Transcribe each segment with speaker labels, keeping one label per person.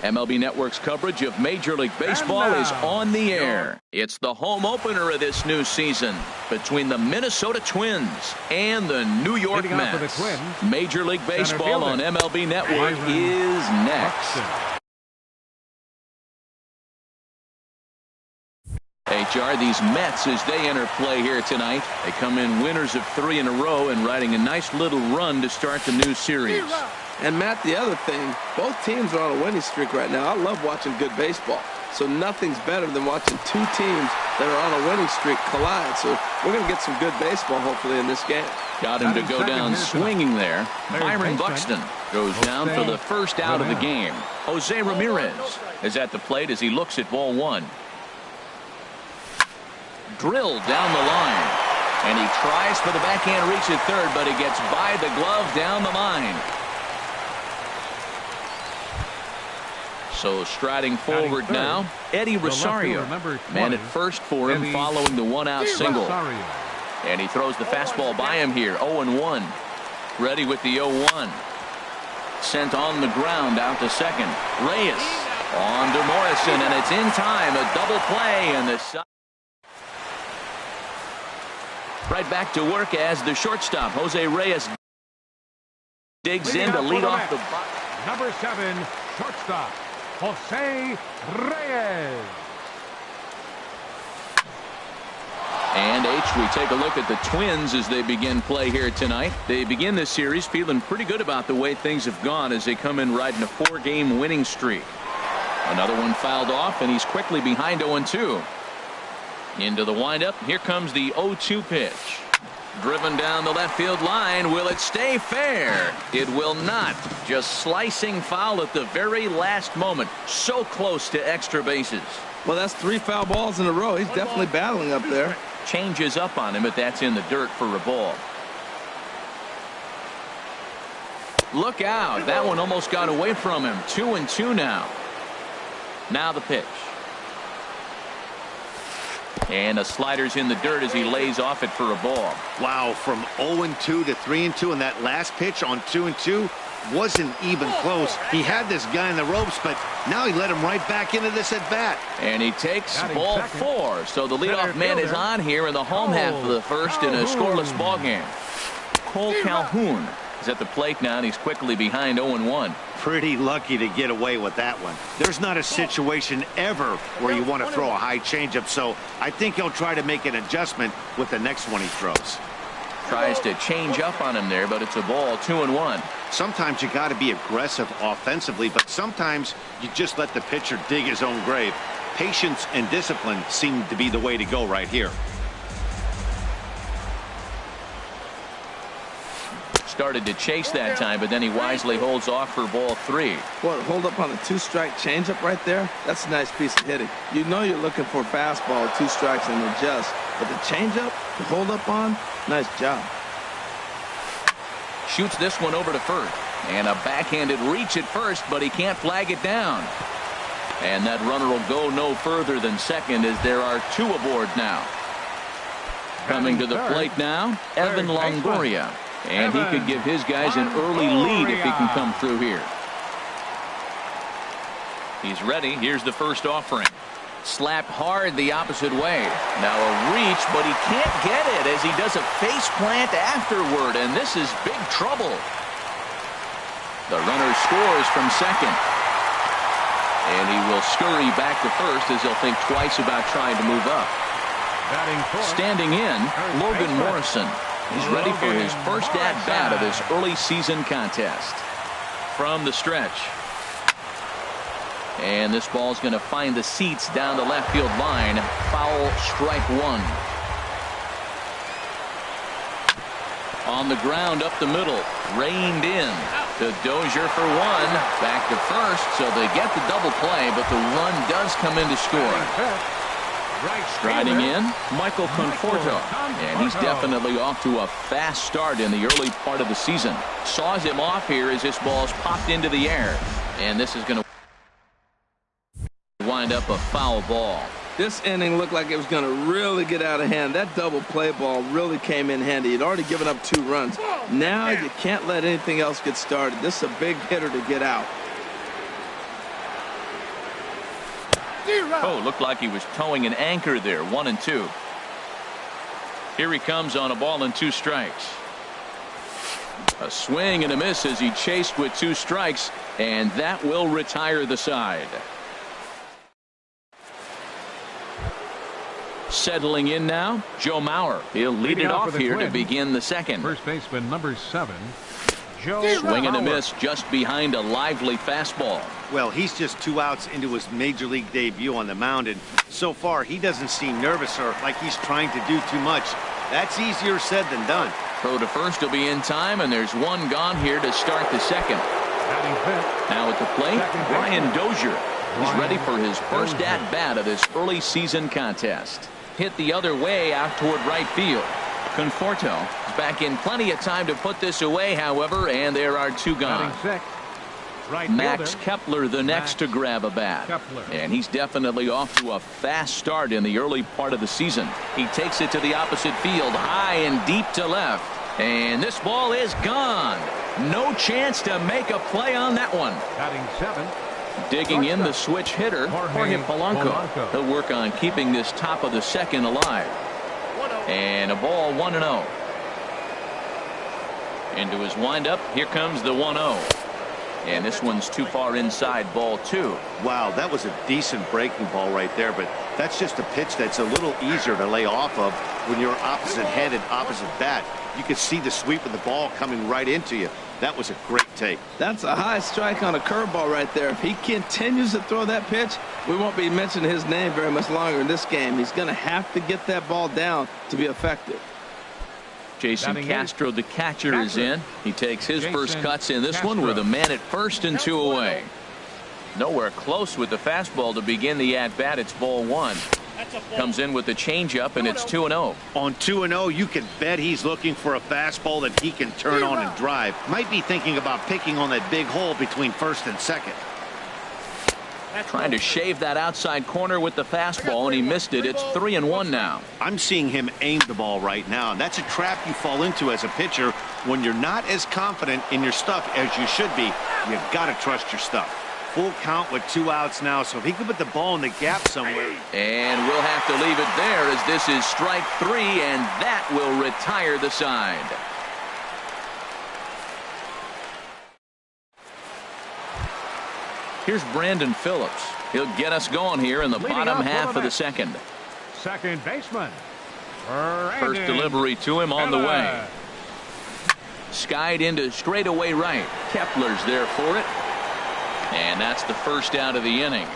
Speaker 1: MLB Network's coverage of Major League Baseball is on the air. It's the home opener of this new season between the Minnesota Twins and the New York Mets. Major League Baseball on MLB Network is next. HR, these Mets, as they enter play here tonight, they come in winners of 3 in a row and riding a nice little run to start the new series.
Speaker 2: And Matt, the other thing, both teams are on a winning streak right now. I love watching good baseball. So nothing's better than watching two teams that are on a winning streak collide. So we're going to get some good baseball, hopefully, in this game.
Speaker 1: Got him to go down swinging there. Byron Buxton goes down for the first out of the game. Jose Ramirez is at the plate as he looks at ball 1. Drilled down the line. And he tries for the backhand reach at third, but he gets by the glove down the line. So striding forward now, Eddie Rosario. Man at first for him following the 1-out single. And he throws the fastball by him here, 0-1. Ready with the 0-1. Sent on the ground out to second. Reyes on to Morrison, and it's in time. A double play, and the side. Right back to work as the shortstop, Jose Reyes, digs in to lead off the box.
Speaker 3: Number 7, shortstop, Jose Reyes.
Speaker 1: And we take a look at the Twins as they begin play here tonight. They begin this series feeling pretty good about the way things have gone as they come in riding a 4-game winning streak. Another one fouled off, and he's quickly behind 0-2. Into the windup. Here comes the 0-2 pitch. Driven down the left field line. Will it stay fair? It will not. Just slicing foul at the very last moment. So close to extra bases.
Speaker 2: Well, that's 3 foul balls in a row. He's definitely battling up there.
Speaker 1: Changes up on him, but that's in the dirt for a ball. Look out. That one almost got away from him. 2-2 now. Now the pitch. And a slider's in the dirt as he lays off it for a ball.
Speaker 4: Wow, from 0-2 to 3-2, and that last pitch on 2-2 wasn't even close. He had this guy in the ropes, but now he let him right back into this at bat.
Speaker 1: And he takes ball 4. So the leadoff man is on here in the home half of the first in a scoreless ball game. Cole Calhoun is at the plate now, and he's quickly behind 0-1.
Speaker 4: Pretty lucky to get away with that one. There's not a situation ever where you want to throw a high changeup, so I think he'll try to make an adjustment with the next one he throws.
Speaker 1: Tries to change up on him there, but it's a ball, 2-1.
Speaker 4: Sometimes you got to be aggressive offensively, but sometimes you just let the pitcher dig his own grave. Patience and discipline seem to be the way to go right here.
Speaker 1: Started to chase that time, but then he wisely holds off for ball 3.
Speaker 2: What, hold up on a 2-strike changeup right there? That's a nice piece of hitting. You know you're looking for fastball, 2 strikes and adjust. But the changeup, the hold up on, nice job.
Speaker 1: Shoots this one over to first. And a backhanded reach at first, but he can't flag it down. And that runner will go no further than second as there are 2 aboard now. Coming to the plate now, Evan Longoria. And he could give his guys an early lead if he can come through here. He's ready. Here's the first offering. Slapped hard the opposite way. Now a reach, but he can't get it as he does a face plant afterward, and this is big trouble. The runner scores from second. And he will scurry back to first as he'll think twice about trying to move up. Standing in, Logan Morrison. He's ready for his first at-bat of this early season contest. From the stretch. And this ball's going to find the seats down the left field line. Foul, strike 1. On the ground up the middle. Reined in to Dozier for 1. Back to first, so they get the double play, but the run does come in to score. Striding in, Michael Conforto, and he's definitely off to a fast start in the early part of the season. Saws him off here as this ball's popped into the air, and this is going to wind up a foul ball.
Speaker 2: This inning looked like it was going to really get out of hand. That double play ball really came in handy. He'd already given up 2 runs. Now you can't let anything else get started. This is a big hitter to get out.
Speaker 1: Oh, looked like he was towing an anchor there. 1-2. Here he comes on a ball and 2 strikes. A swing and a miss as he chased with 2 strikes, and that will retire the side. Settling in now, Joe Mauer. He'll lead it off here to begin the second.
Speaker 3: First baseman number 7, Joe
Speaker 1: Swing and a
Speaker 3: Mauer.
Speaker 1: miss just behind a lively fastball.
Speaker 4: Well, he's just 2 outs into his major league debut on the mound, and so far he doesn't seem nervous or like he's trying to do too much. That's easier said than done.
Speaker 1: Throw to first will be in time, and there's 1 gone here to start the second.
Speaker 3: Batting fifth,
Speaker 1: Now at the plate,
Speaker 3: Second
Speaker 1: Brian
Speaker 3: baseman.
Speaker 1: Dozier. He's
Speaker 3: Brian
Speaker 1: ready for his first
Speaker 3: Dozier.
Speaker 1: at-bat of this early season contest. Hit the other way out toward right field. Conforto is back in plenty of time to put this away, however, and there are 2 gone.
Speaker 3: batting sixth, right
Speaker 1: Max
Speaker 3: fielder,
Speaker 1: Kepler the next to
Speaker 3: Max
Speaker 1: grab a bat.
Speaker 3: Kepler.
Speaker 1: And he's definitely off to a fast start in the early part of the season. He takes it to the opposite field, high and deep to left. And this ball is gone. No chance to make a play on that one.
Speaker 3: batting seventh,
Speaker 1: Digging in the switch hitter, Jorge Polanco. He'll work on keeping this top of the second alive. And a ball 1-0. Into his windup, here comes the 1-0. And this one's too far inside, ball 2.
Speaker 4: Wow, that was a decent breaking ball right there, but that's just a pitch that's a little easier to lay off of when you're opposite head and opposite bat. You could see the sweep of the ball coming right into you. That was a great take.
Speaker 2: That's a high strike on a curveball right there. If he continues to throw that pitch, we won't be mentioning his name very much longer in this game. He's going to have to get that ball down to be effective.
Speaker 1: Jason
Speaker 3: Batting
Speaker 1: Castro, the catcher, is in. He takes his first
Speaker 3: Jason
Speaker 1: cuts in this
Speaker 3: Castro.
Speaker 1: one with a man at first and 2 away. Nowhere close with the fastball to begin the at-bat. It's ball 1. Comes in with the changeup, and it's 2-0.
Speaker 4: On 2-0, you can bet he's looking for a fastball that he can turn on and drive. Might be thinking about picking on that big hole between first and second.
Speaker 1: Trying to shave that outside corner with the fastball, and he missed it. It's 3-1 now.
Speaker 4: I'm seeing him aim the ball right now, and that's a trap you fall into as a pitcher when you're not as confident in your stuff as you should be. You've got to trust your stuff. Full count with 2 outs now, so if he could put the ball in the gap somewhere.
Speaker 1: And we'll have to leave it there as this is strike 3, and that will retire the side. Here's Brandon Phillips. He'll get us going here in the
Speaker 3: Leading
Speaker 1: bottom
Speaker 3: off
Speaker 1: half of the
Speaker 3: Phillips.
Speaker 1: second.
Speaker 3: second baseman,
Speaker 1: First
Speaker 3: Brandon
Speaker 1: delivery to him on the way.
Speaker 3: Phillips.
Speaker 1: Skied into straightaway right. Kepler's there for it. And that's the first out of the inning.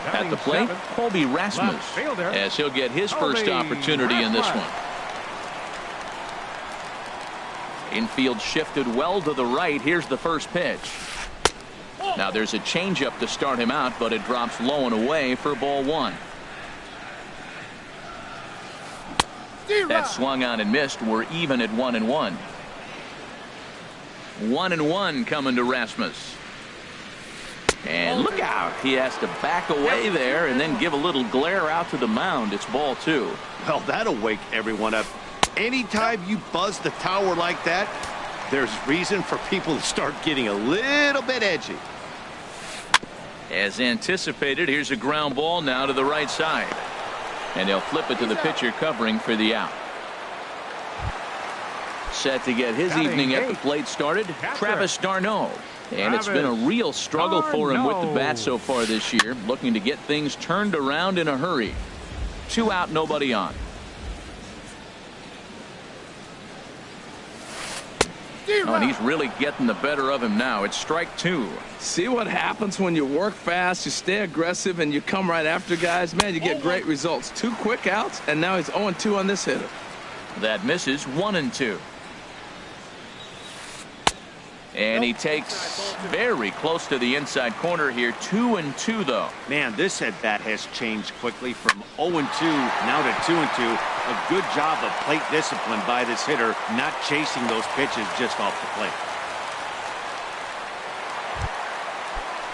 Speaker 1: At
Speaker 3: Batting
Speaker 1: the plate,
Speaker 3: seventh,
Speaker 1: Colby Rasmus,
Speaker 3: left fielder,
Speaker 1: as he'll get his first
Speaker 3: Colby
Speaker 1: opportunity in this
Speaker 3: Rasmus.
Speaker 1: one. Infield shifted well to the right. Here's the first pitch. Now there's a changeup to start him out, but it drops low and away for ball 1. That swung on and missed. We're even at 1-1. 1-1 coming to Rasmus. And look out. He has to back away there and then give a little glare out to the mound. It's ball 2.
Speaker 4: Well, that'll wake everyone up. Anytime you buzz the tower like that, there's reason for people to start getting a little bit edgy.
Speaker 1: As anticipated, here's a ground ball now to the right side. And they'll flip it to the pitcher covering for the out. Set to get his
Speaker 3: Batting
Speaker 1: evening at the
Speaker 3: eighth.
Speaker 1: plate started,
Speaker 3: Catcher.
Speaker 1: Travis d'Arnaud. And it's been a real struggle for him with the bat so far this year, looking to get things turned around in a hurry. 2 out, nobody on. Oh, and he's really getting the better of him now. It's strike 2.
Speaker 2: See what happens when you work fast, you stay aggressive, and you come right after guys? Man, you get great results. 2 quick outs, and now he's 0-2 on this hitter.
Speaker 1: That misses. 1-2. And he takes very close to the inside corner here. 2-2 though.
Speaker 4: Man, this at bat has changed quickly from 0-2 now to 2-2. A good job of plate discipline by this hitter, not chasing those pitches just off the plate.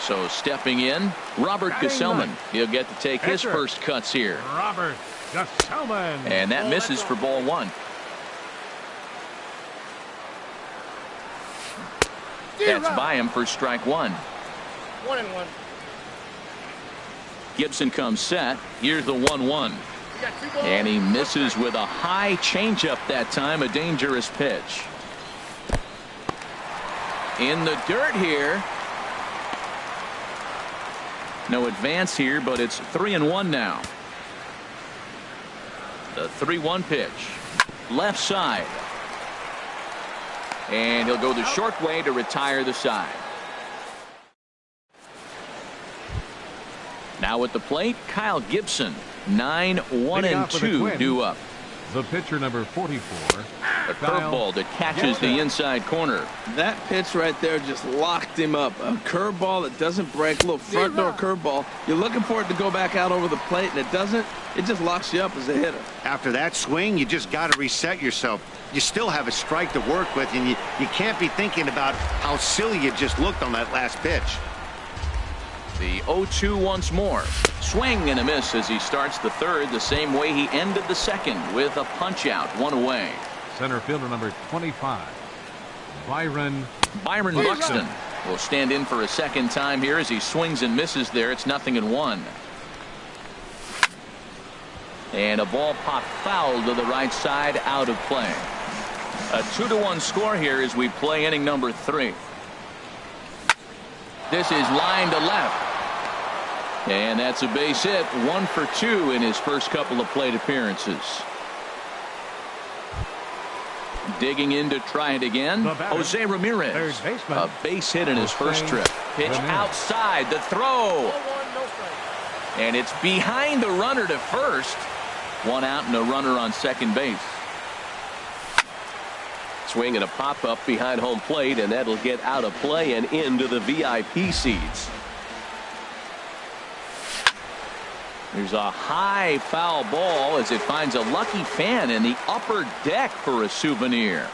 Speaker 1: So stepping in, Robert
Speaker 3: Batting
Speaker 1: Gesellman.
Speaker 3: ninth.
Speaker 1: He'll get to take his
Speaker 3: Pitcher.
Speaker 1: first cuts here.
Speaker 3: Robert Gesellman.
Speaker 1: And that misses for ball 1. That's by him for strike 1.
Speaker 5: 1-1.
Speaker 1: Gibson comes set. Here's the 1-1. And he misses with a high changeup that time. A dangerous pitch. In the dirt here. No advance here, but it's 3-1 now. The 3-1 pitch. Left side. And he'll go the short way to retire the side. Now at the plate, Kyle Gibson. 9-1-2 due up.
Speaker 3: The pitcher, number 44.
Speaker 1: A curveball that catches the inside corner.
Speaker 2: That pitch right there just locked him up. A curveball that doesn't break, a little front door curveball. You're looking for it to go back out over the plate, and it doesn't. It just locks you up as a hitter.
Speaker 4: After that swing, you just got to reset yourself. You still have a strike to work with, and you can't be thinking about how silly you just looked on that last pitch.
Speaker 1: The 0-2 once more. Swing and a miss as he starts the third the same way he ended the second with a punch out, one away.
Speaker 3: Center fielder number 25. Byron
Speaker 1: Buxton will stand in for a second time here as he swings and misses there. It's 0-1. And a ball popped foul to the right side, out of play. A 2-1 score here as we play inning number 3. This is line to left. And that's a base hit. 1 for 2 in his first couple of plate appearances. Digging in to try it again. Jose Ramirez. A base hit in his first trip. Pitch outside. The throw. And it's behind the runner to first. 1 out and a runner on second base.
Speaker 5: Swing and a pop-up behind home plate, and that'll get out of play and into the VIP seats.
Speaker 1: There's a high foul ball as it finds a lucky fan in the upper deck for a souvenir.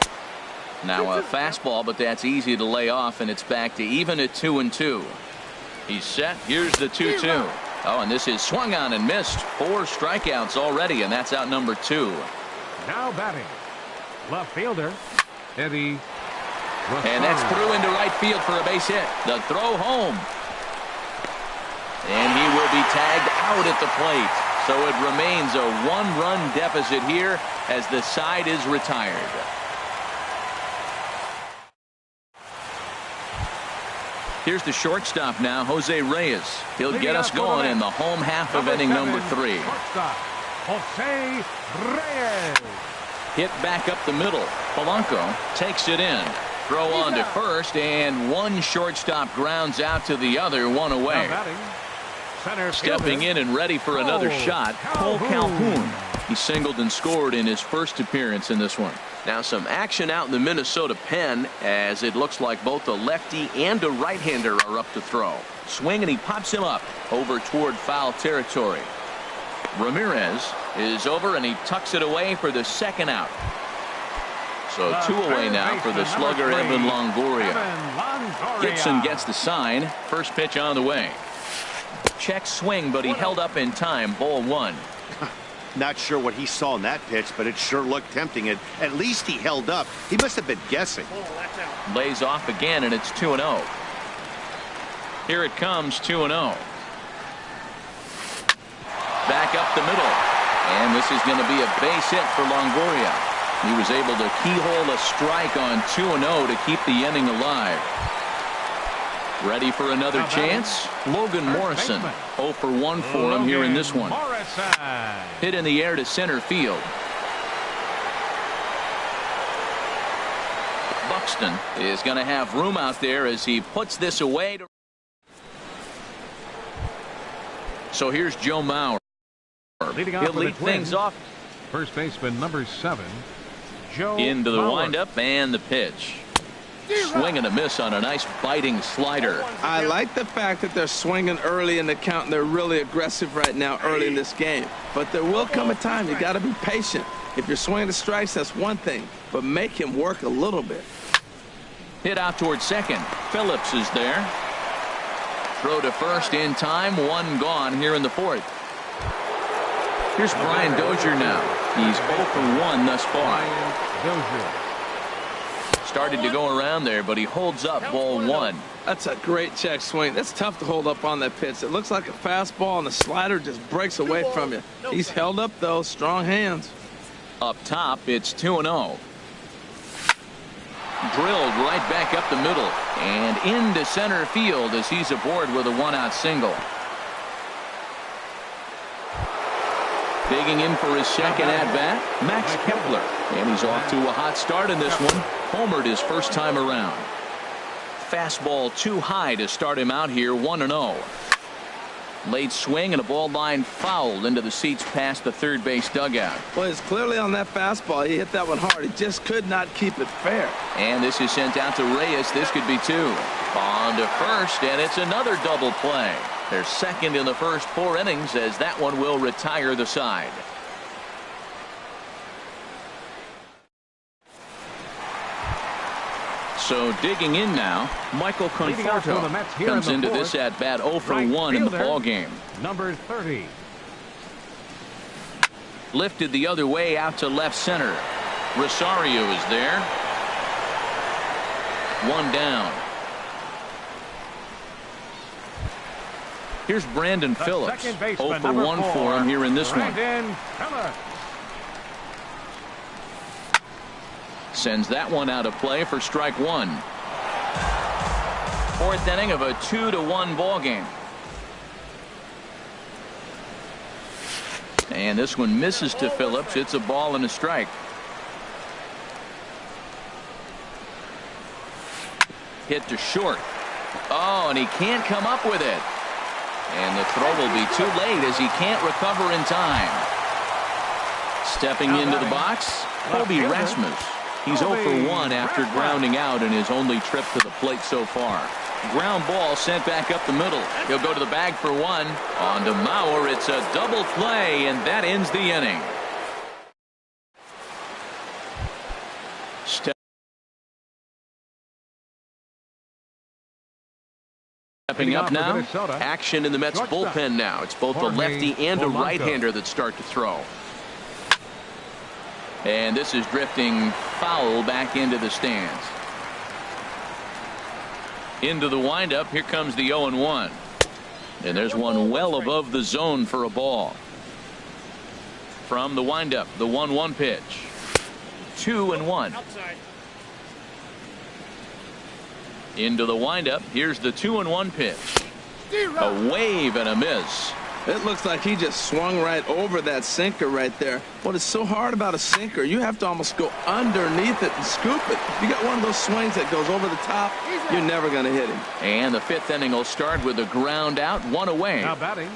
Speaker 1: Now a fastball, but that's easy to lay off, and it's back to even at 2-2. He's set. Here's the 2-2. Oh, and this is swung on and missed. 4 strikeouts already, and that's out number 2.
Speaker 3: Now batting. Left fielder, Eddie.
Speaker 1: And that's through into right field for a base hit. The throw home. And he will be tagged out at the plate. So it remains a 1-run deficit here as the side is retired. Here's the shortstop now, Jose Reyes. He'll get us going in the home half of inning number 3.
Speaker 3: Jose Reyes.
Speaker 1: Hit back up the middle. Polanco takes it in. Throw on to first, and one shortstop grounds out to the other, 1 away. Stepping in and ready for another shot, Cole Calhoun. He singled and scored in his first appearance in this one. Now some action out in the Minnesota pen as it looks like both a lefty and a right-hander are up to throw. Swing and he pops him up over toward foul territory. Ramirez is over and he tucks it away for the second out. So 2 away now for the slugger Evan Longoria. Gibson gets the sign. First pitch on the way. Check swing, but he held up in time. Ball 1.
Speaker 4: Not sure what he saw in that pitch, but it sure looked tempting. At least he held up. He must have been guessing.
Speaker 1: Lays off again, and it's 2-0. Here it comes, 2-0. Back up the middle. And this is going to be a base hit for Longoria. He was able to keyhole a strike on 2-0 to keep the inning alive. Ready for another chance? Logan Morrison. 0 for 1 for him here in this one. Hit in the air to center field. Buxton is going to have room out there as he puts this away. So here's Joe Mauer. He'll lead things off.
Speaker 3: First baseman number 7, Joe
Speaker 1: Into the
Speaker 3: Mauer.
Speaker 1: windup and the pitch. Swing and a miss on a nice biting slider.
Speaker 2: I like the fact that they're swinging early in the count and they're really aggressive right now early in this game. But there will come a time you got to be patient. If you're swinging the strikes, that's one thing, but make him work a little bit.
Speaker 1: Hit out towards second. Phillips is there. Throw to first in time. 1 gone here in the 4th. Here's Brian Dozier now. He's 0 for 1 thus far.
Speaker 3: Dozier.
Speaker 1: started to go around there, but he holds up ball one.
Speaker 2: That's a great check swing. That's tough to hold up on that pitch. It looks like a fastball, and the slider just breaks away from you. He's held up, though. Strong hands.
Speaker 1: Up top, it's 2-0. Drilled right back up the middle and into center field as he's aboard with a one-out single. Digging in for his second at-bat, Max Kepler. And he's off to a hot start in this one. Homered his first time around. Fastball too high to start him out here, 1-0. Late swing and a ball line fouled into the seats past the third base dugout.
Speaker 2: Well, it's clearly on that fastball. He hit that one hard. He just could not keep it fair.
Speaker 1: And this is sent out to Reyes. This could be two. On to first, and it's another double play. They're second in the first 4 innings as that one will retire the side. So digging in now, Michael Conforto comes into this at bat 0 for 1 in the ball game.
Speaker 3: Number 30.
Speaker 1: Lifted the other way out to left center. Rosario is there. One down. Here's Brandon Phillips. 0 for 1 for him here in this one. Sends that one out of play for strike one. Fourth inning of a 2-1 ball game. And this one misses to Phillips. It's a ball and a strike. Hit to short. Oh, and he can't come up with it. And the throw will be too late as he can't recover in time. Stepping into the box, Kobe Rasmus. He's 0 for 1 after grounding out in his only trip to the plate so far. Ground ball sent back up the middle. He'll go to the bag for one. On to Mauer. It's a double play, and that ends the inning. Stepping up now, action in the Mets bullpen now. It's both a lefty and a right-hander that start to throw. And this is drifting foul back into the stands. Into the windup. Here comes the 0-1. And there's one well above the zone for a ball. From the windup, the 1-1 pitch. 2-1. Into the windup. Here's the 2-1 pitch. A wave and a miss.
Speaker 2: It looks like he just swung right over that sinker right there. What is so hard about a sinker, you have to almost go underneath it and scoop it. If you got one of those swings that goes over the top, you're never going to hit him.
Speaker 1: And the fifth inning will start with a ground out, one away.
Speaker 3: Now batting,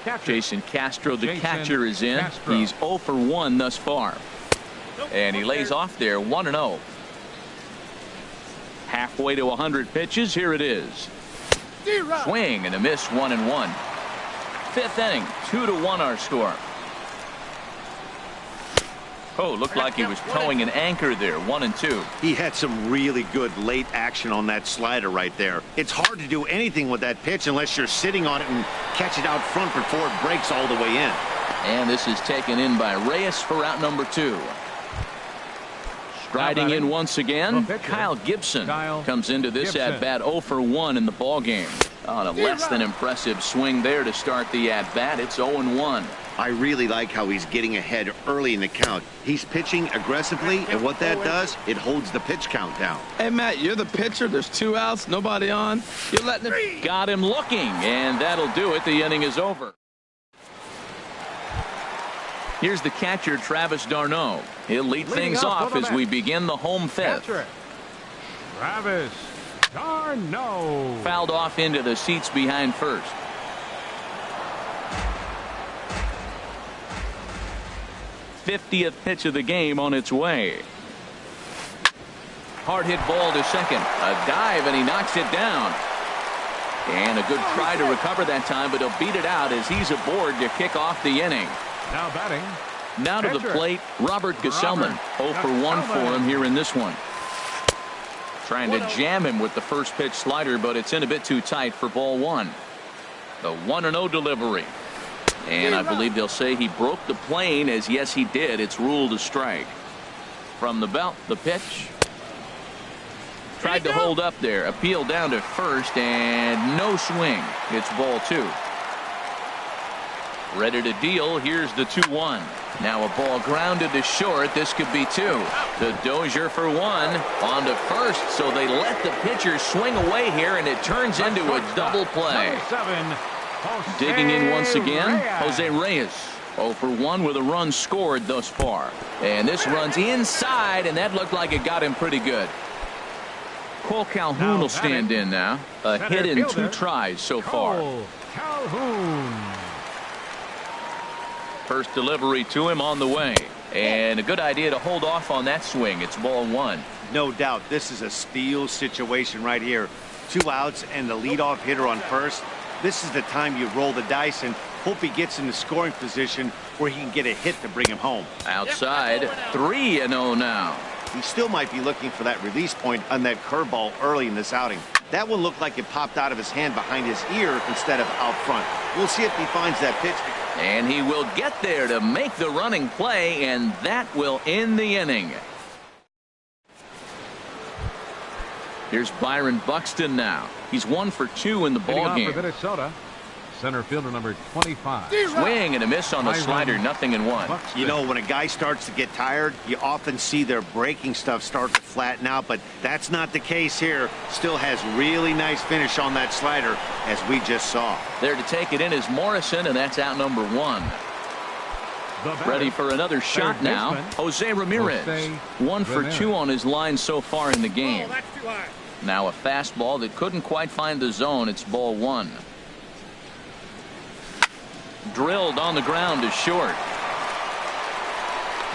Speaker 3: catcher.
Speaker 1: Jason Castro, the catcher, is in. He's 0 for 1 thus far. And he lays off there, 1-0. Halfway to 100 pitches. Here it is. Swing and a miss, 1-1. Fifth inning, 2-1 our score. Oh, looked like he was towing an anchor there, 1-2.
Speaker 4: He had some really good late action on that slider right there. It's hard to do anything with that pitch unless you're sitting on it and catch it out front before it breaks all the way in.
Speaker 1: And this is taken in by Reyes for out number 2. Striding in once again, Kyle Gibson comes into this at-bat 0 for 1 in the ball game. On a less than impressive swing there to start the at-bat. It's 0-1.
Speaker 4: I really like how he's getting ahead early in the count. He's pitching aggressively, and what that does, it holds the pitch count down.
Speaker 2: Hey, Matt, you're the pitcher. There's 2 outs, nobody on. You're letting it.
Speaker 1: Got him looking, and that'll do it. The inning is over. Here's the catcher, Travis d'Arnaud. He'll lead things off as we begin the home fifth.
Speaker 3: Travis d'Arnaud.
Speaker 1: Fouled off into the seats behind first. '50th pitch of the game on its way. Hard hit ball to second. A dive, and he knocks it down. And a good try to recover that time, but he'll beat it out as he's aboard to kick off the inning.
Speaker 3: Now batting.
Speaker 1: Now to the plate, Robert Gesellman. 0 for 1 for him here in this one. Trying to jam him with the first pitch slider, but it's in a bit too tight for ball one. The 1-0 delivery. And I believe they'll say he broke the plane, as yes he did. It's ruled a strike. From the belt, the pitch. Tried to hold up there. Appeal down to first and no swing. It's ball 2. Ready to deal. Here's the 2-1. Now a ball grounded to short. This could be 2. The Dozier for 1. On to first. So they let the pitcher swing away here, and it turns into a double play. Digging in once again, Jose Reyes. 0 for 1 with a run scored thus far. And this runs inside, and that looked like it got him pretty good. Cole Calhoun will stand in now. A hit in 2 tries so far.
Speaker 3: Calhoun.
Speaker 1: First delivery to him on the way. And a good idea to hold off on that swing. It's ball 1.
Speaker 4: No doubt this is a steal situation right here. 2 outs and the leadoff hitter on first. This is the time you roll the dice and hope he gets in the scoring position where he can get a hit to bring him home.
Speaker 1: Outside, 3-0 now.
Speaker 4: He still might be looking for that release point on that curveball early in this outing. That one looked like it popped out of his hand behind his ear instead of out front. We'll see if he finds that pitch.
Speaker 1: And he will get there to make the running play, and that will end the inning. Here's Byron Buxton now. He's 1 for 2 in the ball game.
Speaker 3: For Minnesota, center fielder number 25.
Speaker 1: Swing and a miss on the slider, 0-1.
Speaker 4: You know, when a guy starts to get tired, you often see their breaking stuff start to flatten out, but that's not the case here. Still has really nice finish on that slider, as we just saw.
Speaker 1: There to take it in is Morrison, and that's out number 1. Ready for another shot now. Jose Ramirez. 1 for 2 on his line so far in the game. Now a fastball that couldn't quite find the zone. It's ball 1. Drilled on the ground to short.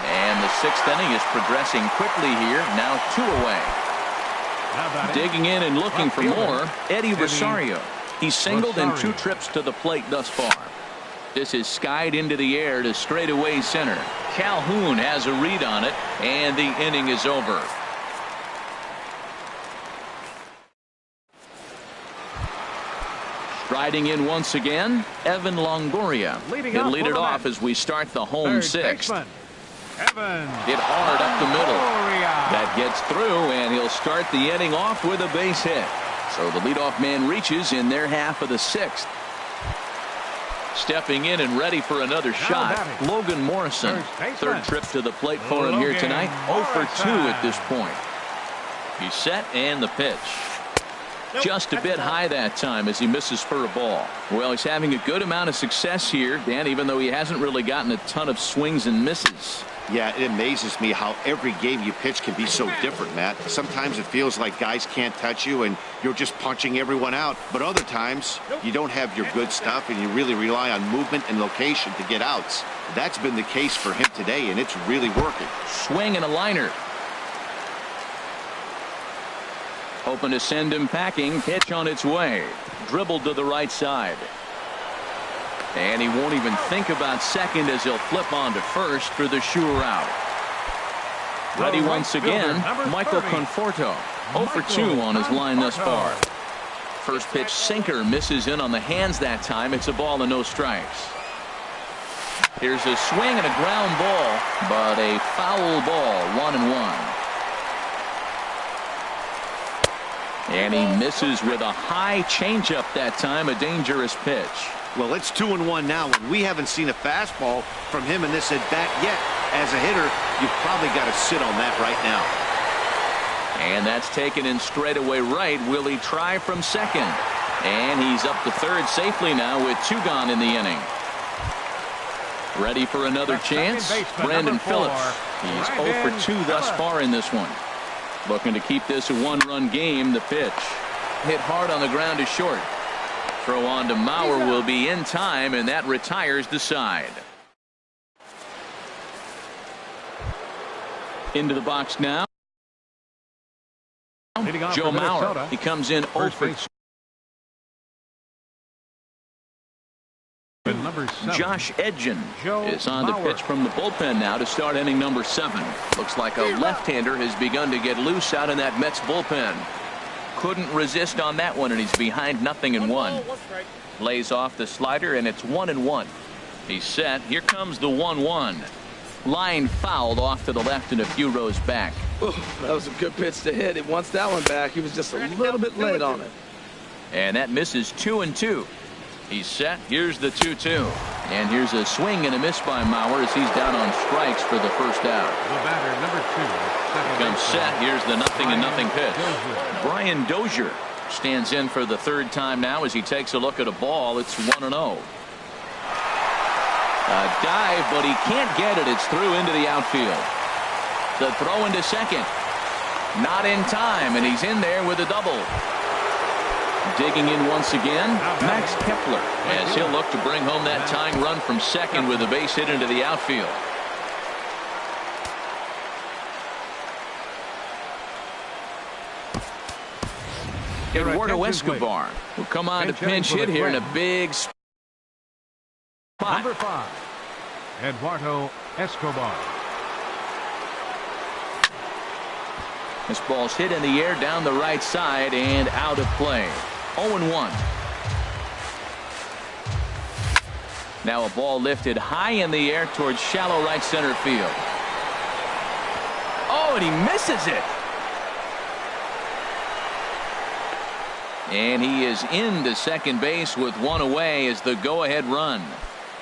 Speaker 1: And the 6th inning is progressing quickly here. Now 2 away. Digging in and looking for more, Eddie Rosario. He's singled in 2 trips to the plate thus far. This is skied into the air to straightaway center. Calhoun has a read on it, and the inning is over. Striding in once again, Evan Longoria. He'll lead it off as we start the home 6th. Hit hard up the middle. That gets through, and he'll start the inning off with a base hit. So the leadoff man reaches in their half of the 6th. Stepping in and ready for another shot, Logan Morrison. 3rd trip to the plate for him here tonight. 0 for 2 at this point. He's set, and the pitch. Just a bit high that time as he misses for a ball. Well, he's having a good amount of success here, Dan, even though he hasn't really gotten a ton of swings and misses.
Speaker 4: Yeah, it amazes me how every game you pitch can be so different, Matt. Sometimes it feels like guys can't touch you and you're just punching everyone out. But other times you don't have your good stuff and you really rely on movement and location to get outs. That's been the case for him today, and it's really working.
Speaker 1: Swing and a liner. Hoping to send him packing. Pitch on its way. Dribbled to the right side. And he won't even think about second as he'll flip on to first for the sure out. Ready once again, Michael Conforto. 0 for 2 on his line thus far. First pitch sinker misses in on the hands that time. It's a ball and no strikes. Here's a swing and a ground ball, but a foul ball, 1-1. And he misses with a high changeup that time, a dangerous pitch.
Speaker 4: Well, it's 2-1 now, and we haven't seen a fastball from him in this at bat yet. As a hitter, you've probably got to sit on that right now.
Speaker 1: And that's taken in straightaway right. Will he try from second? And he's up to third safely now with 2 gone in the inning. Ready for another chance? Brandon Phillips. He's 0 for 2 thus far in this one. Looking to keep this a 1-run game. The pitch. Hit hard on the ground to short. Throw on to Mauer will be in time, and that retires the side. Into the box now. Joe Mauer. He comes in 0 for 2. Josh Edgen is on the pitch from the bullpen now to start inning number 7. Looks like a left-hander has begun to get loose out in that Mets bullpen. Couldn't resist on that one, and he's behind 0-1. Lays off the slider, and it's 1-1. He's set. Here comes the 1-1. Line fouled off to the left and a few rows back.
Speaker 2: That was a good pitch to hit. He wants that one back. He was just a little bit late on it.
Speaker 1: And that misses 2-2. He's set. Here's the 2-2. And here's a swing and a miss by Mauer as he's down on strikes for the first out.
Speaker 3: The batter, number 2.
Speaker 1: Comes set. Here's the 0-0 pitch. Brian Dozier stands in for the third time now as he takes a look at a ball. It's 1-0. A dive, but he can't get it. It's through into the outfield. The throw into second. Not in time, and he's in there with a double. Digging in once again, Max Kepler, as he'll look to bring home that tying run from second with a base hit into the outfield. Eduardo Escobar will come on to pinch hit here in a big spot.
Speaker 3: Number 5, Eduardo Escobar.
Speaker 1: This ball's hit in the air down the right side and out of play. 0-1. Now a ball lifted high in the air towards shallow right center field. Oh, and he misses it. And he is into second base with one away as the go-ahead run.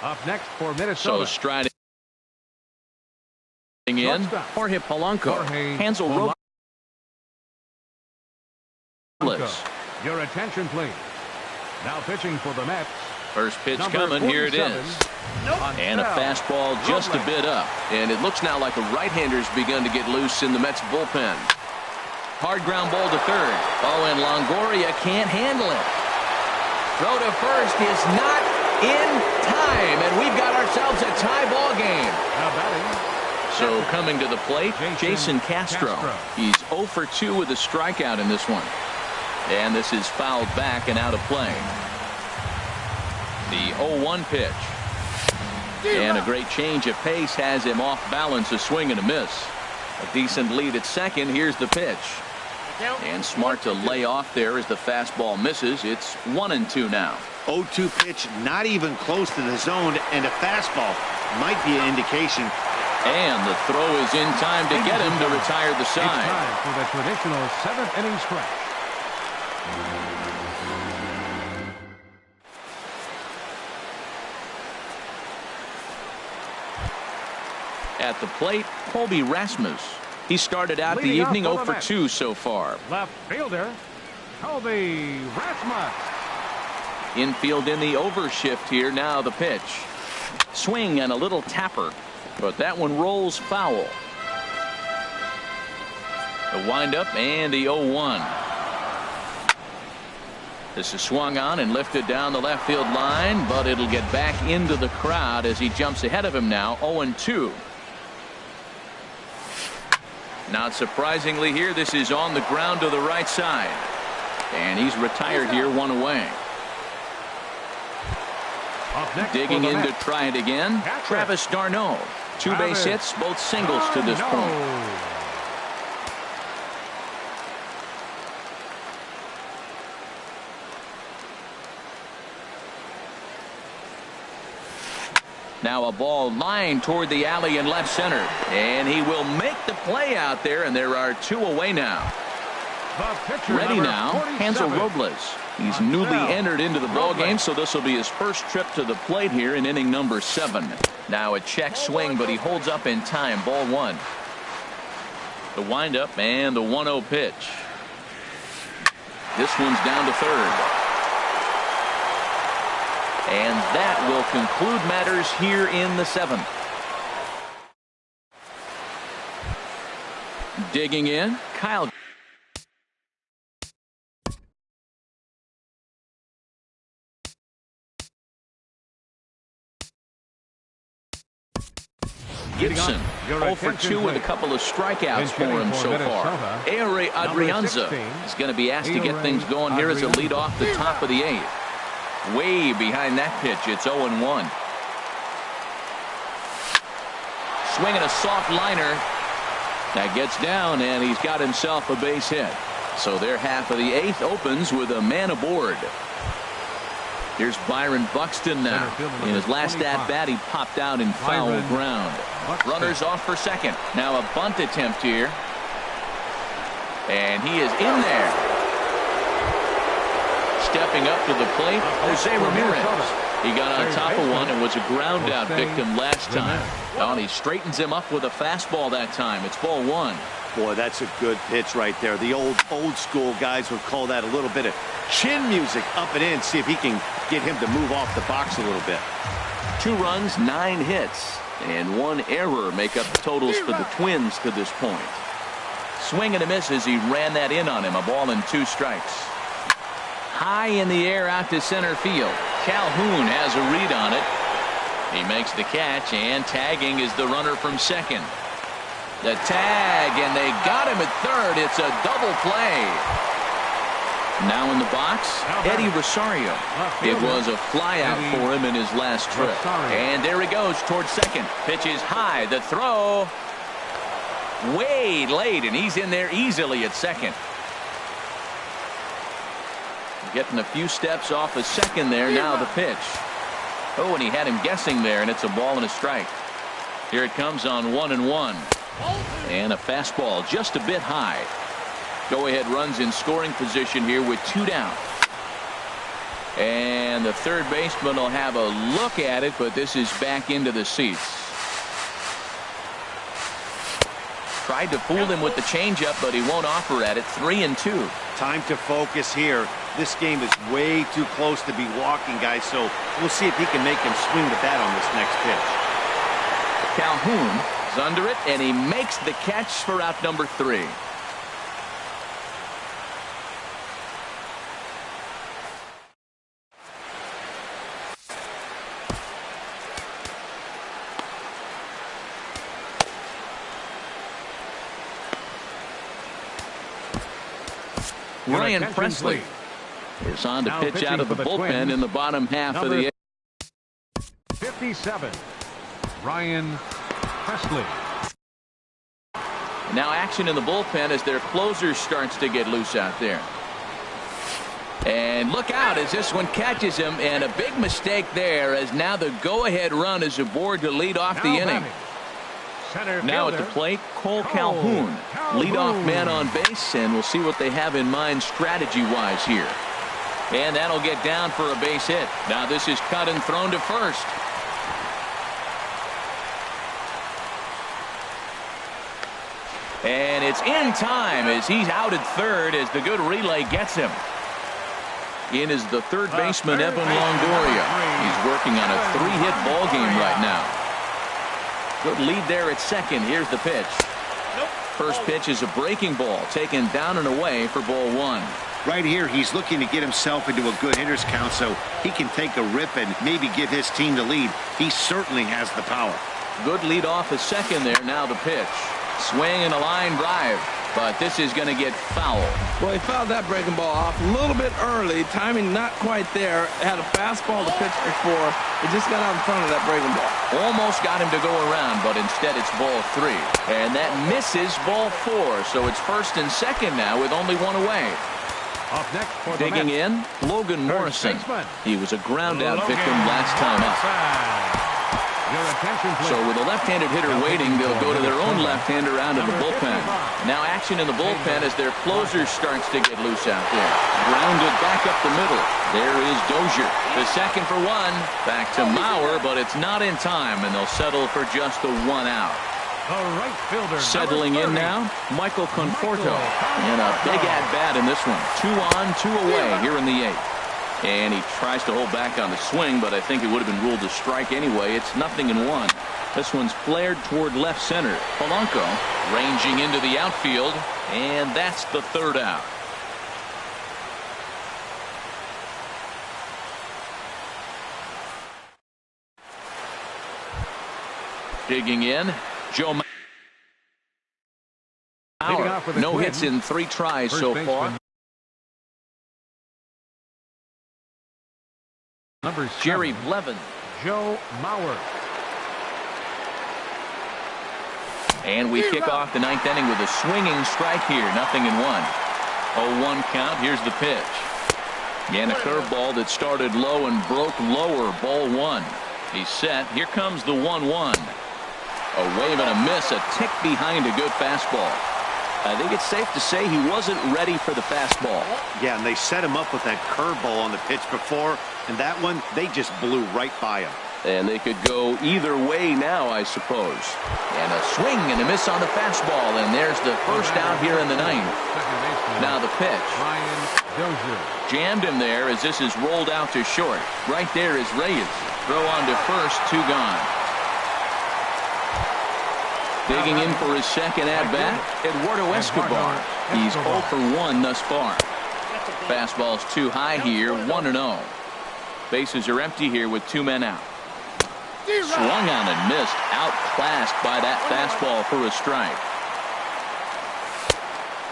Speaker 3: Up next for Minnesota.
Speaker 1: So striding in, Jorge Polanco. Hansel Robles.
Speaker 3: Your attention, please. Now pitching for the Mets.
Speaker 1: First pitch
Speaker 3: Number
Speaker 1: coming. Here it
Speaker 3: 47.
Speaker 1: is. And a fastball just a bit up. And it looks now like a right-hander's begun to get loose in the Mets bullpen. Hard ground ball to third. Oh, and Longoria can't handle it. Throw to first is not in time. And we've got ourselves a tie ball game.
Speaker 3: Now batting.
Speaker 1: So coming to the plate, Jason Castro. He's 0 for 2 with a strikeout in this one. And this is fouled back and out of play. The 0-1 pitch. And a great change of pace has him off balance, a swing and a miss. A decent lead at second. Here's the pitch. And smart to lay off there as the fastball misses. It's 1-2 now.
Speaker 4: 0-2 pitch, not even close to the zone, and a fastball might be an indication.
Speaker 1: And the throw is in time to get him to retire the side.
Speaker 3: It's time for the traditional 7th inning stretch.
Speaker 1: At the plate, Colby Rasmus. He started out the evening 0 for 2 so far.
Speaker 3: Left fielder, Colby Rasmus.
Speaker 1: Infield in the overshift here. Now the pitch. Swing and a little tapper. But that one rolls foul. The windup and the 0-1. This is swung on and lifted down the left field line, but it'll get back into the crowd as he jumps ahead of him now. 0-2. Not surprisingly here, this is on the ground to the right side. And he's retired here, one away. Digging in to try it again, Travis d'Arnaud. 2 base hits, both singles to this point. Now a ball lined toward the alley in left center. And he will make the play out there, and there are 2 away now. Ready now, Hansel Robles. He's newly entered into the ball game, so this will be his first trip to the plate here in inning number 7. Now a check swing, but he holds up in time. Ball 1. The windup and the 1-0 pitch. This one's down to third. And that will conclude matters here in the 7th. Digging in, Kyle Gibson, 0 for 2 with a couple of strikeouts for him so far. Ehire Adrianza is going to be asked to get things going here as a lead off the top of the 8th. Way behind that pitch, it's 0-1. Swinging a soft liner. That gets down, and he's got himself a base hit. So their half of the 8th opens with a man aboard. Here's Byron Buxton now. In his last at-bat, he popped out in foul ground. Runners off for second. Now a bunt attempt here. And he is in there. Stepping up to the plate, Jose Ramirez. He got on top of one and was a ground out victim last time. Oh, and he straightens him up with a fastball that time. It's ball one.
Speaker 4: Boy, that's a good pitch right there. The old school guys would call that a little bit of chin music up and in. See if he can get him to move off the box a little bit.
Speaker 1: 2 runs, 9 hits, and 1 error make up the totals for the Twins to this point. Swing and a miss as he ran that in on him. A ball and 2 strikes. High in the air out to center field. Calhoun has a read on it. He makes the catch, and tagging is the runner from second. The tag, and they got him at third. It's a double play. Now in the box, Eddie Rosario. It was a flyout for him in his last trip. And there he goes towards second. Pitch is high. The throw way late, and he's in there easily at second. Getting a few steps off of second there. Now the pitch. Oh, and he had him guessing there, and it's a ball and a strike. Here it comes on 1-1. And a fastball just a bit high. Go-ahead runs in scoring position here with 2 down. And the third baseman will have a look at it, but this is back into the seats. Tried to fool him with the changeup, but he won't offer at it. 3-2.
Speaker 4: Time to focus here. This game is way too close to be walking, guys, so we'll see if he can make him swing the bat on this next pitch.
Speaker 1: Calhoun is under it, and he makes the catch for out number 3. Ryan Presley is on to pitch out of the bullpen in the bottom half of the
Speaker 3: 57. Ryan Presley.
Speaker 1: Now action in the bullpen as their closer starts to get loose out there. And look out as this one catches him, and a big mistake there as now the go-ahead run is aboard to lead off the inning. Now at the plate, Cole Calhoun, leadoff man on base, and we'll see what they have in mind strategy-wise here. And that'll get down for a base hit. Now this is cut and thrown to first. And it's in time as he's out at third as the good relay gets him. In is the third baseman, Evan Longoria. He's working on a 3-hit ball game right now. Good lead there at second. Here's the pitch. First pitch is a breaking ball taken down and away for ball 1.
Speaker 4: Right here, he's looking to get himself into a good hitter's count so he can take a rip and maybe give his team the lead. He certainly has the power.
Speaker 1: Good lead off at second there. Now the pitch. Swing and a line drive, but this is going to get foul.
Speaker 2: Well, he fouled that breaking ball off a little bit early. Timing not quite there. Had a fastball to pitch before. He just got out in front of that breaking ball.
Speaker 1: Almost got him to go around, but instead it's ball 3. And that misses ball 4. So it's first and second now with only 1 away.
Speaker 3: Up next for
Speaker 1: digging in, Logan Morrison. He was a ground out victim last time up. So with a left-handed hitter waiting, they'll go to their own left-hander out of the bullpen. Now action in the bullpen as their closer starts to get loose out there. Grounded back up the middle. There is Dozier. The second for 1. Back to Mauer, but it's not in time, and they'll settle for just the 1 out.
Speaker 3: Right fielder,
Speaker 1: settling in now, Michael Conforto. And a big at-bat in this one. 2 on, 2 away here in the 8th. And he tries to hold back on the swing, but I think it would have been ruled a strike anyway. It's 0-1. This one's flared toward left center. Polanco ranging into the outfield, and that's the 3rd out. Digging in, Joe Mauer. No hits in 3 tries so far.
Speaker 3: Number 7,
Speaker 1: Jerry Blevins.
Speaker 3: Joe Mauer.
Speaker 1: And we kick off the 9th inning with a swinging strike here. 0-1. 0-1 count. Here's the pitch. And a curveball that started low and broke lower. Ball 1. He's set. Here comes the 1-1. A wave and a miss. A tick behind a good fastball.
Speaker 5: I think it's safe to say he wasn't ready for the fastball.
Speaker 4: Yeah, and they set him up with that curveball on the pitch before, and that one, they just blew right by him.
Speaker 5: And they could go either way now, I suppose.
Speaker 1: And a swing and a miss on the fastball, and there's the first out here in the ninth. Now the pitch. Jammed him there as this is rolled out to short. Right there is Reyes. Throw on to first, 2 gone. Digging in for his second at-bat, Eduardo Escobar. He's 0 for 1 thus far. Fastball's too high here, 1-0. Bases are empty here with 2 men out. Swung on and missed, outclassed by that fastball for a strike.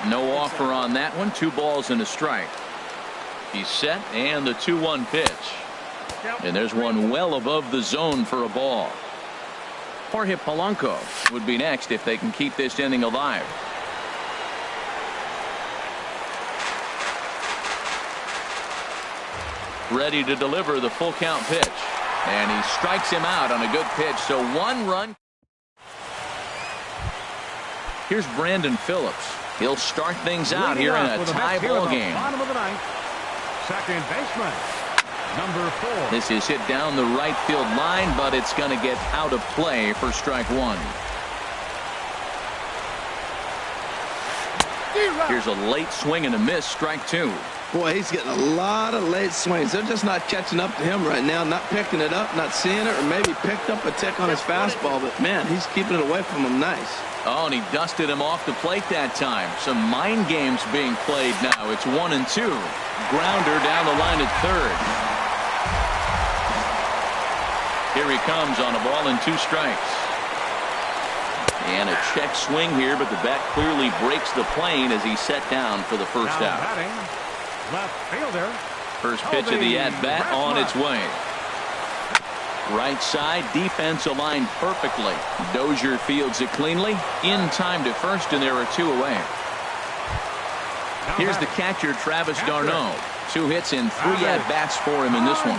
Speaker 1: No offer on that one, 2 balls and a strike. He's set, and the 2-1 pitch. And there's one well above the zone for a ball. Jorge Polanco would be next if they can keep this inning alive. Ready to deliver the full count pitch. And he strikes him out on a good pitch. So 1 run. Here's Brandon Phillips. He'll start things out here in a tie ball game.
Speaker 3: Bottom of the ninth. Second baseman, number 4.
Speaker 1: This is hit down the right field line, but it's going to get out of play for strike 1. Here's a late swing and a miss, strike 2.
Speaker 2: Boy, he's getting a lot of late swings. They're just not catching up to him right now, not picking it up, not seeing it, or maybe picked up a tick on his fastball. But, man, he's keeping it away from him nice.
Speaker 1: Oh, and he dusted him off the plate that time. Some mind games being played now. It's 1 and 2. Grounder down the line at third. Here he comes on a ball and 2 strikes. And a check swing here, but the bat clearly breaks the plane as he's set down for the first out.
Speaker 3: Batting, left fielder.
Speaker 1: First pitch of the at-bat on its way. Right side, defense aligned perfectly. Dozier fields it cleanly. In time to first, and there are 2 away. Here's the catcher, Travis d'Arnaud. 2 hits and 3 at-bats for him in this one.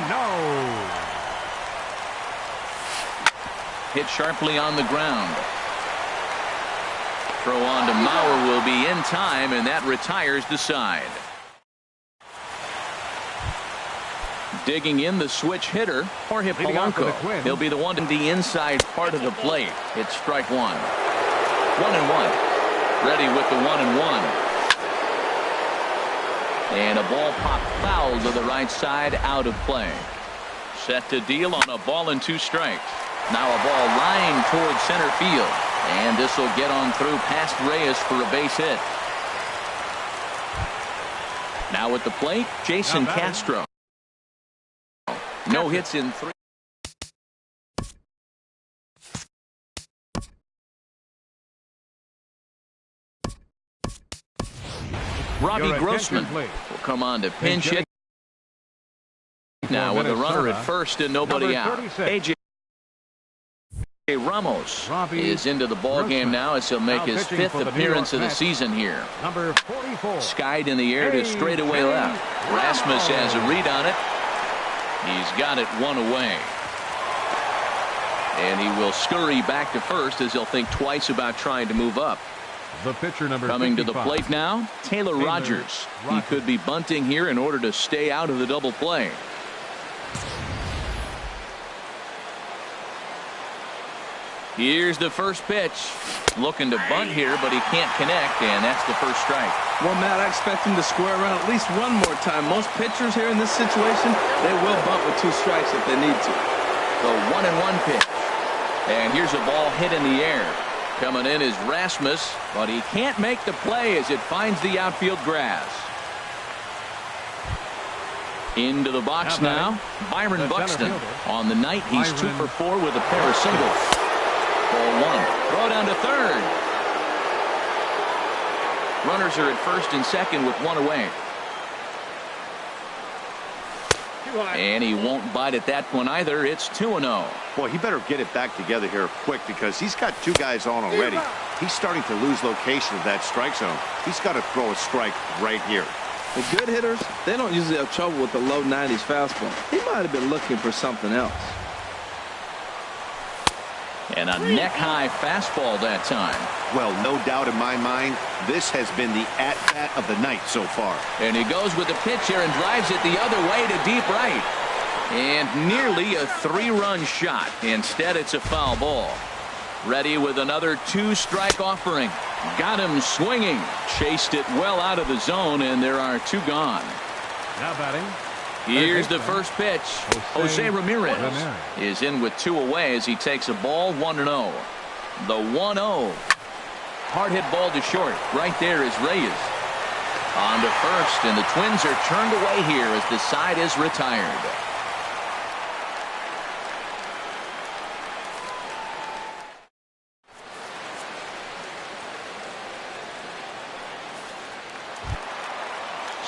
Speaker 1: Hit sharply on the ground. Throw on to Mauer will be in time, and that retires the side. Digging in the switch hitter, Jorge Polanco. He'll be the one in the inside part of the plate. It's strike 1. 1-1. Ready with the 1-1. And a ball popped foul to the right side, out of play. Set to deal on a ball and 2 strikes. Now a ball lying towards center field. And this will get on through past Reyes for a base hit. Now at the plate, Jason Castro. No hits in 3. Robbie Grossman will come on to pinch hit. Now with a runner at first and nobody out. A.J. Ramos is into the ball game now as he'll make his 5th appearance of the season here.
Speaker 3: Number 44.
Speaker 1: Skied in the air to straightaway left. Rasmus has a read on it. He's got it 1 away. And he will scurry back to first as he'll think twice about trying to move up.
Speaker 3: The pitcher number
Speaker 1: Coming
Speaker 3: 55.
Speaker 1: to the plate now, Taylor Rogers. He could be bunting here in order to stay out of the double play. Here's the first pitch. Looking to bunt here, but he can't connect, and that's the first strike.
Speaker 2: Well, Matt, I expect him to square around at least 1 more time. Most pitchers here in this situation, they will bunt with 2 strikes if they need to.
Speaker 1: The 1-1 pitch. And here's a ball hit in the air. Coming in is Rasmus, but he can't make the play as it finds the outfield grass. Into the box now, Byron Buxton. On the night, he's 2 for 4 with a pair of singles. Ball 1. Throw down to third. Runners are at first and second with 1 away. And he won't bite at that one either. It's 2-0.
Speaker 4: Boy, he better get it back together here quick because he's got 2 guys on already. He's starting to lose location of that strike zone. He's got to throw a strike right here.
Speaker 2: The good hitters, they don't usually have trouble with the low 90s fastball. He might have been looking for something else.
Speaker 1: And a neck-high fastball that time.
Speaker 4: Well, no doubt in my mind, this has been the at-bat of the night so far.
Speaker 1: And he goes with the pitch here and drives it the other way to deep right. And nearly a 3-run shot. Instead, it's a foul ball. Ready with another 2-strike offering. Got him swinging. Chased it well out of the zone, and there are 2 gone.
Speaker 3: Now batting.
Speaker 1: Here's the first pitch. Jose Ramirez is in with 2 away as he takes a ball 1-0. The 1-0. Hard hit ball to short. Right there is Reyes. On to first, and the Twins are turned away here as the side is retired.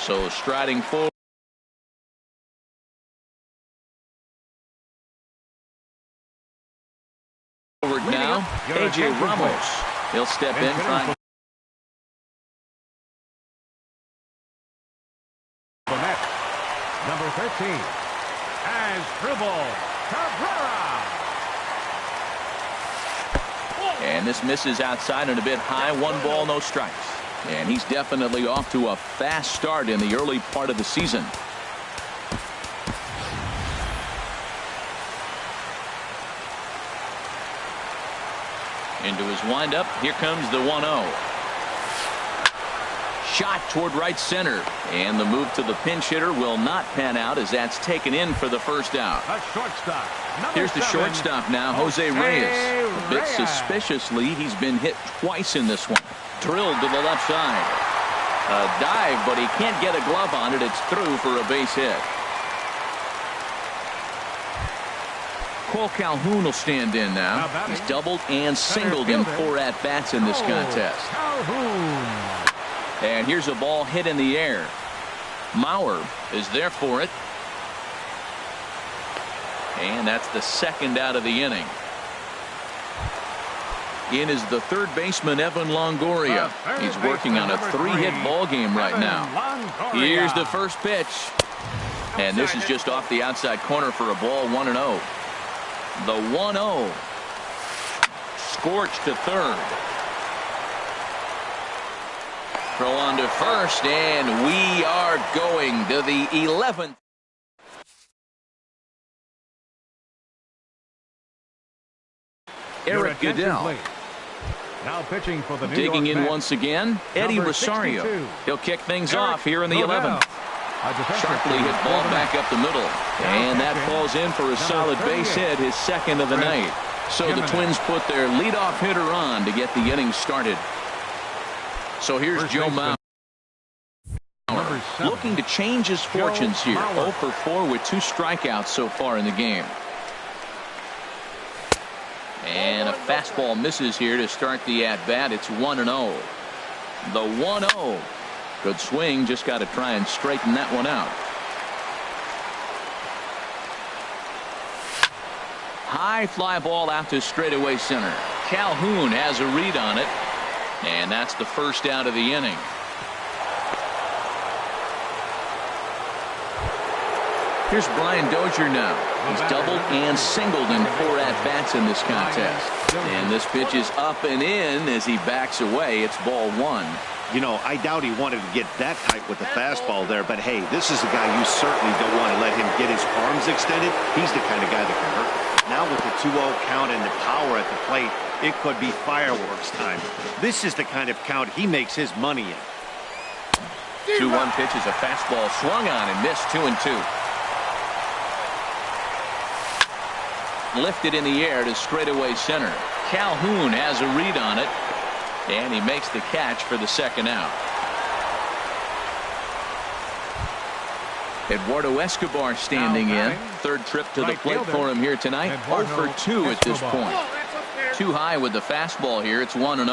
Speaker 1: So striding forward now, A.J. Ramos. He'll step in front.
Speaker 3: The net, number 13, Asdrubal Cabrera.
Speaker 1: And this misses outside and a bit high. 1 ball, no strikes. And he's definitely off to a fast start in the early part of the season. Into his windup. Here comes the 1-0. Shot toward right center. And the move to the pinch hitter will not pan out as that's taken in for the first out.
Speaker 3: A shortstop.
Speaker 1: Here's the shortstop now, Jose Reyes. A bit suspiciously, he's been hit twice in this one. Drilled to the left side. A dive, but he can't get a glove on it. It's through for a base hit. Cole Calhoun will stand in now. He's doubled and singled in 4 at-bats in this contest. And here's a ball hit in the air. Mauer is there for it. And that's the second out of the inning. In is the third baseman, Evan Longoria. He's working on a 3-hit ball game right now. Here's the first pitch. And this is just off the outside corner for a ball, 1-0. The 1-0. Scorched to third. Throw on to first, and we are going to the 11th. Eric Goodell.
Speaker 3: Now pitching for the New
Speaker 1: digging
Speaker 3: York
Speaker 1: in
Speaker 3: Mets.
Speaker 1: Once again, Eddie
Speaker 3: Number
Speaker 1: Rosario.
Speaker 3: 62.
Speaker 1: He'll kick things
Speaker 3: Eric
Speaker 1: off here in the
Speaker 3: Goodell.
Speaker 1: 11th. Sharply hit ball back up the middle. And that falls in for a solid base hit, his second of the night. So the Twins put their leadoff hitter on to get the inning started. So here's Joe Mauer. Looking to change his fortunes here. 0 for 4 with 2 strikeouts so far in the game. And a fastball misses here to start the at-bat. It's 1-0. The 1-0. Good swing. Just got to try and straighten that one out. High fly ball out to straightaway center. Calhoun has a read on it. And that's the first out of the inning. Here's Brian Dozier now. He's doubled and singled in 4 at-bats in this contest. And this pitch is up and in as he backs away. It's ball 1.
Speaker 4: You know, I doubt he wanted to get that tight with the fastball there, but hey, this is a guy you certainly don't want to let him get his arms extended. He's the kind of guy that can hurt. Now with the 2-0 count and the power at the plate, it could be fireworks time. This is the kind of count he makes his money in.
Speaker 1: 2-1 pitch is a fastball swung on and missed. 2-2. Lifted in the air to straightaway center. Calhoun has a read on it. And he makes the catch for the second out. Eduardo Escobar standing in. Third trip to the plate for him here tonight. 0 for 2 at this point. Too high with the fastball here. It's 1-0.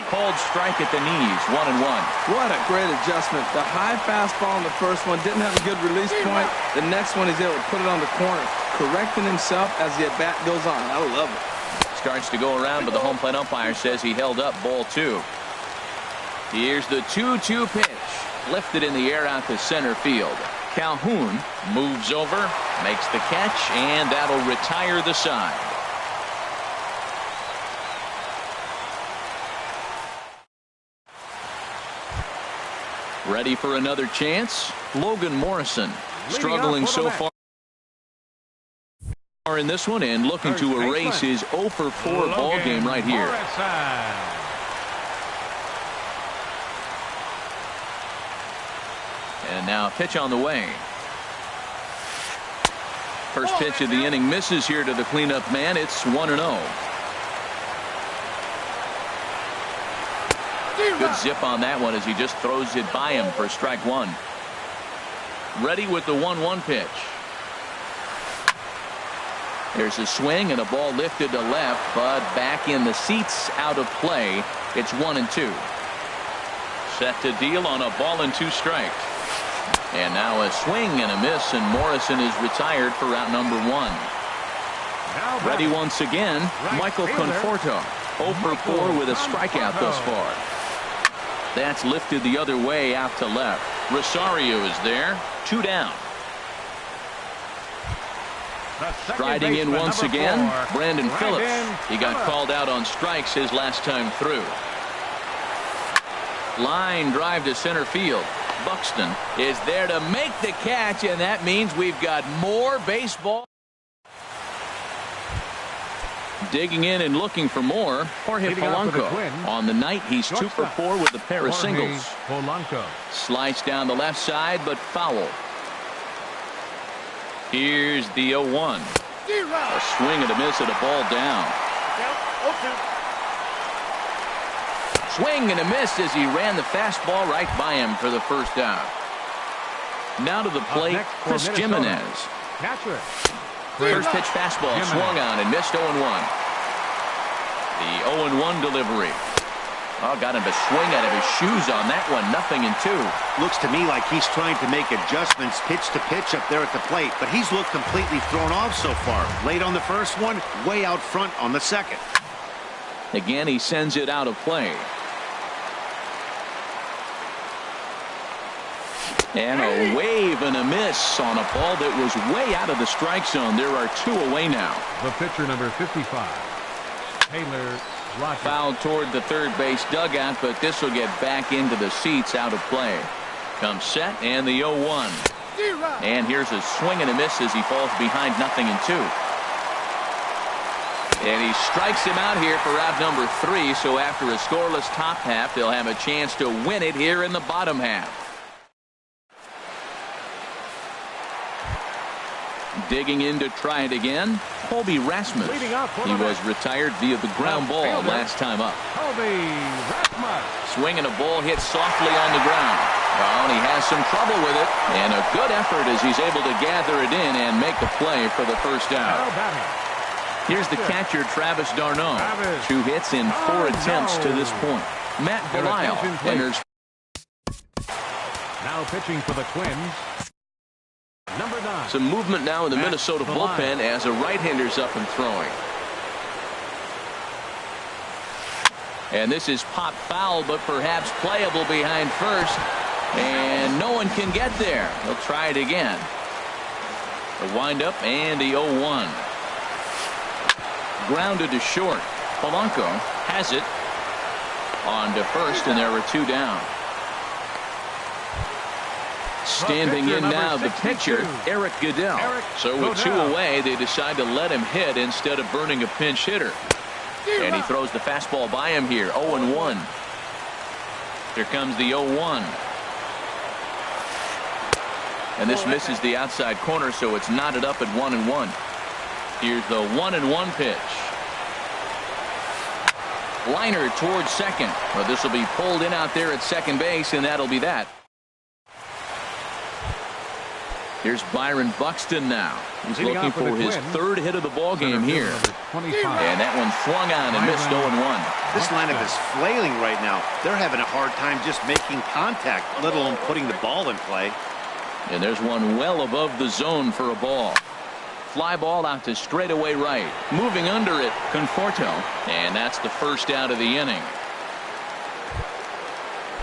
Speaker 1: Cold strike at the knees. 1-1.
Speaker 2: What a great adjustment. The high fastball in the first one didn't have a good release point. The next one he's able to put it on the corner, correcting himself as the at-bat goes on. I love it.
Speaker 1: Starts to go around, but the home plate umpire says he held up ball 2. Here's the 2-2 pitch. Lifted in the air out to center field. Calhoun moves over, makes the catch, and that'll retire the side. Ready for another chance? Logan Morrison struggling so far in this one and looking to erase his 0 for 4 ball game right here. And now pitch on the way. First pitch of the inning misses here to the cleanup man. It's 1-0. Good zip on that one as he just throws it by him for strike one. Ready with the 1-1 pitch. There's a swing and a ball lifted to left, but back in the seats, out of play. It's 1-2. Set to deal on a ball and 2 strikes. And now a swing and a miss, and Morrison is retired for out number 1. Ready once again, Michael Conforto. 0 for 4 with a strikeout thus far. That's lifted the other way out to left. Rosario is there. 2 down. Striding in once again, Brandon Phillips. He got called out on strikes his last time through. Line drive to center field. Buxton is there to make the catch, and that means we've got more baseball. Digging in and looking for more, Jorge Polanco. On the night, he's 2 for 4 with a pair of singles. Sliced down the left side, but foul. Here's the 0-1. A swing and a miss at a ball down. Swing and a miss as he ran the fastball right by him for the first out. Now to the plate, Chris Jimenez. First pitch fastball swung on and missed 0-1. The 0-1 delivery. Oh, got him to swing out of his shoes on that one. 0-2.
Speaker 4: Looks to me like he's trying to make adjustments pitch to pitch up there at the plate, but he's looked completely thrown off so far. Late on the first one, way out front on the second.
Speaker 1: Again, he sends it out of play. And a wave and a miss on a ball that was way out of the strike zone. There are 2 away now.
Speaker 3: The pitcher, number 55, Taylor Rogers.
Speaker 1: Foul toward the third base dugout, but this will get back into the seats, out of play. Comes set and the 0-1. And here's a swing and a miss as he falls behind 0-2. And he strikes him out here for out number 3. So after a scoreless top half, they'll have a chance to win it here in the bottom half. Digging in to try it again, Colby Rasmus. He was retired via the ground ball last time up. Swinging a ball hit softly on the ground. Well, he has some trouble with it, and a good effort as he's able to gather it in and make the play for the first out. Here's the catcher, Travis d'Arnaud. 2 hits in 4 attempts to this point. Matt Belisle enters.
Speaker 3: Now pitching for the Twins, number 9.
Speaker 1: Some movement now in the Minnesota bullpen as a right-hander's up and throwing. And this is pop foul, but perhaps playable behind first. And no one can get there. They'll try it again. A windup and the 0-1. Grounded to short. Polanco has it on to first, and there are 2 down. Standing in now, the pitcher, Eric Goodell. So with 2 away, they decide to let him hit instead of burning a pinch hitter. And he throws the fastball by him here. 0-1. Here comes the 0-1. And this misses the outside corner, so it's knotted up at 1-1. Here's the 1-1 pitch. Liner towards second. Well, this will be pulled in out there at second base, and that'll be that. Here's Byron Buxton now. He's looking for his 3rd hit of the ball game here. And that one swung on and missed 0-1.
Speaker 4: This lineup is flailing right now. They're having a hard time just making contact, let alone putting the ball in play.
Speaker 1: And there's one well above the zone for a ball. Fly ball out to straightaway right. Moving under it, Conforto. And that's the first out of the inning.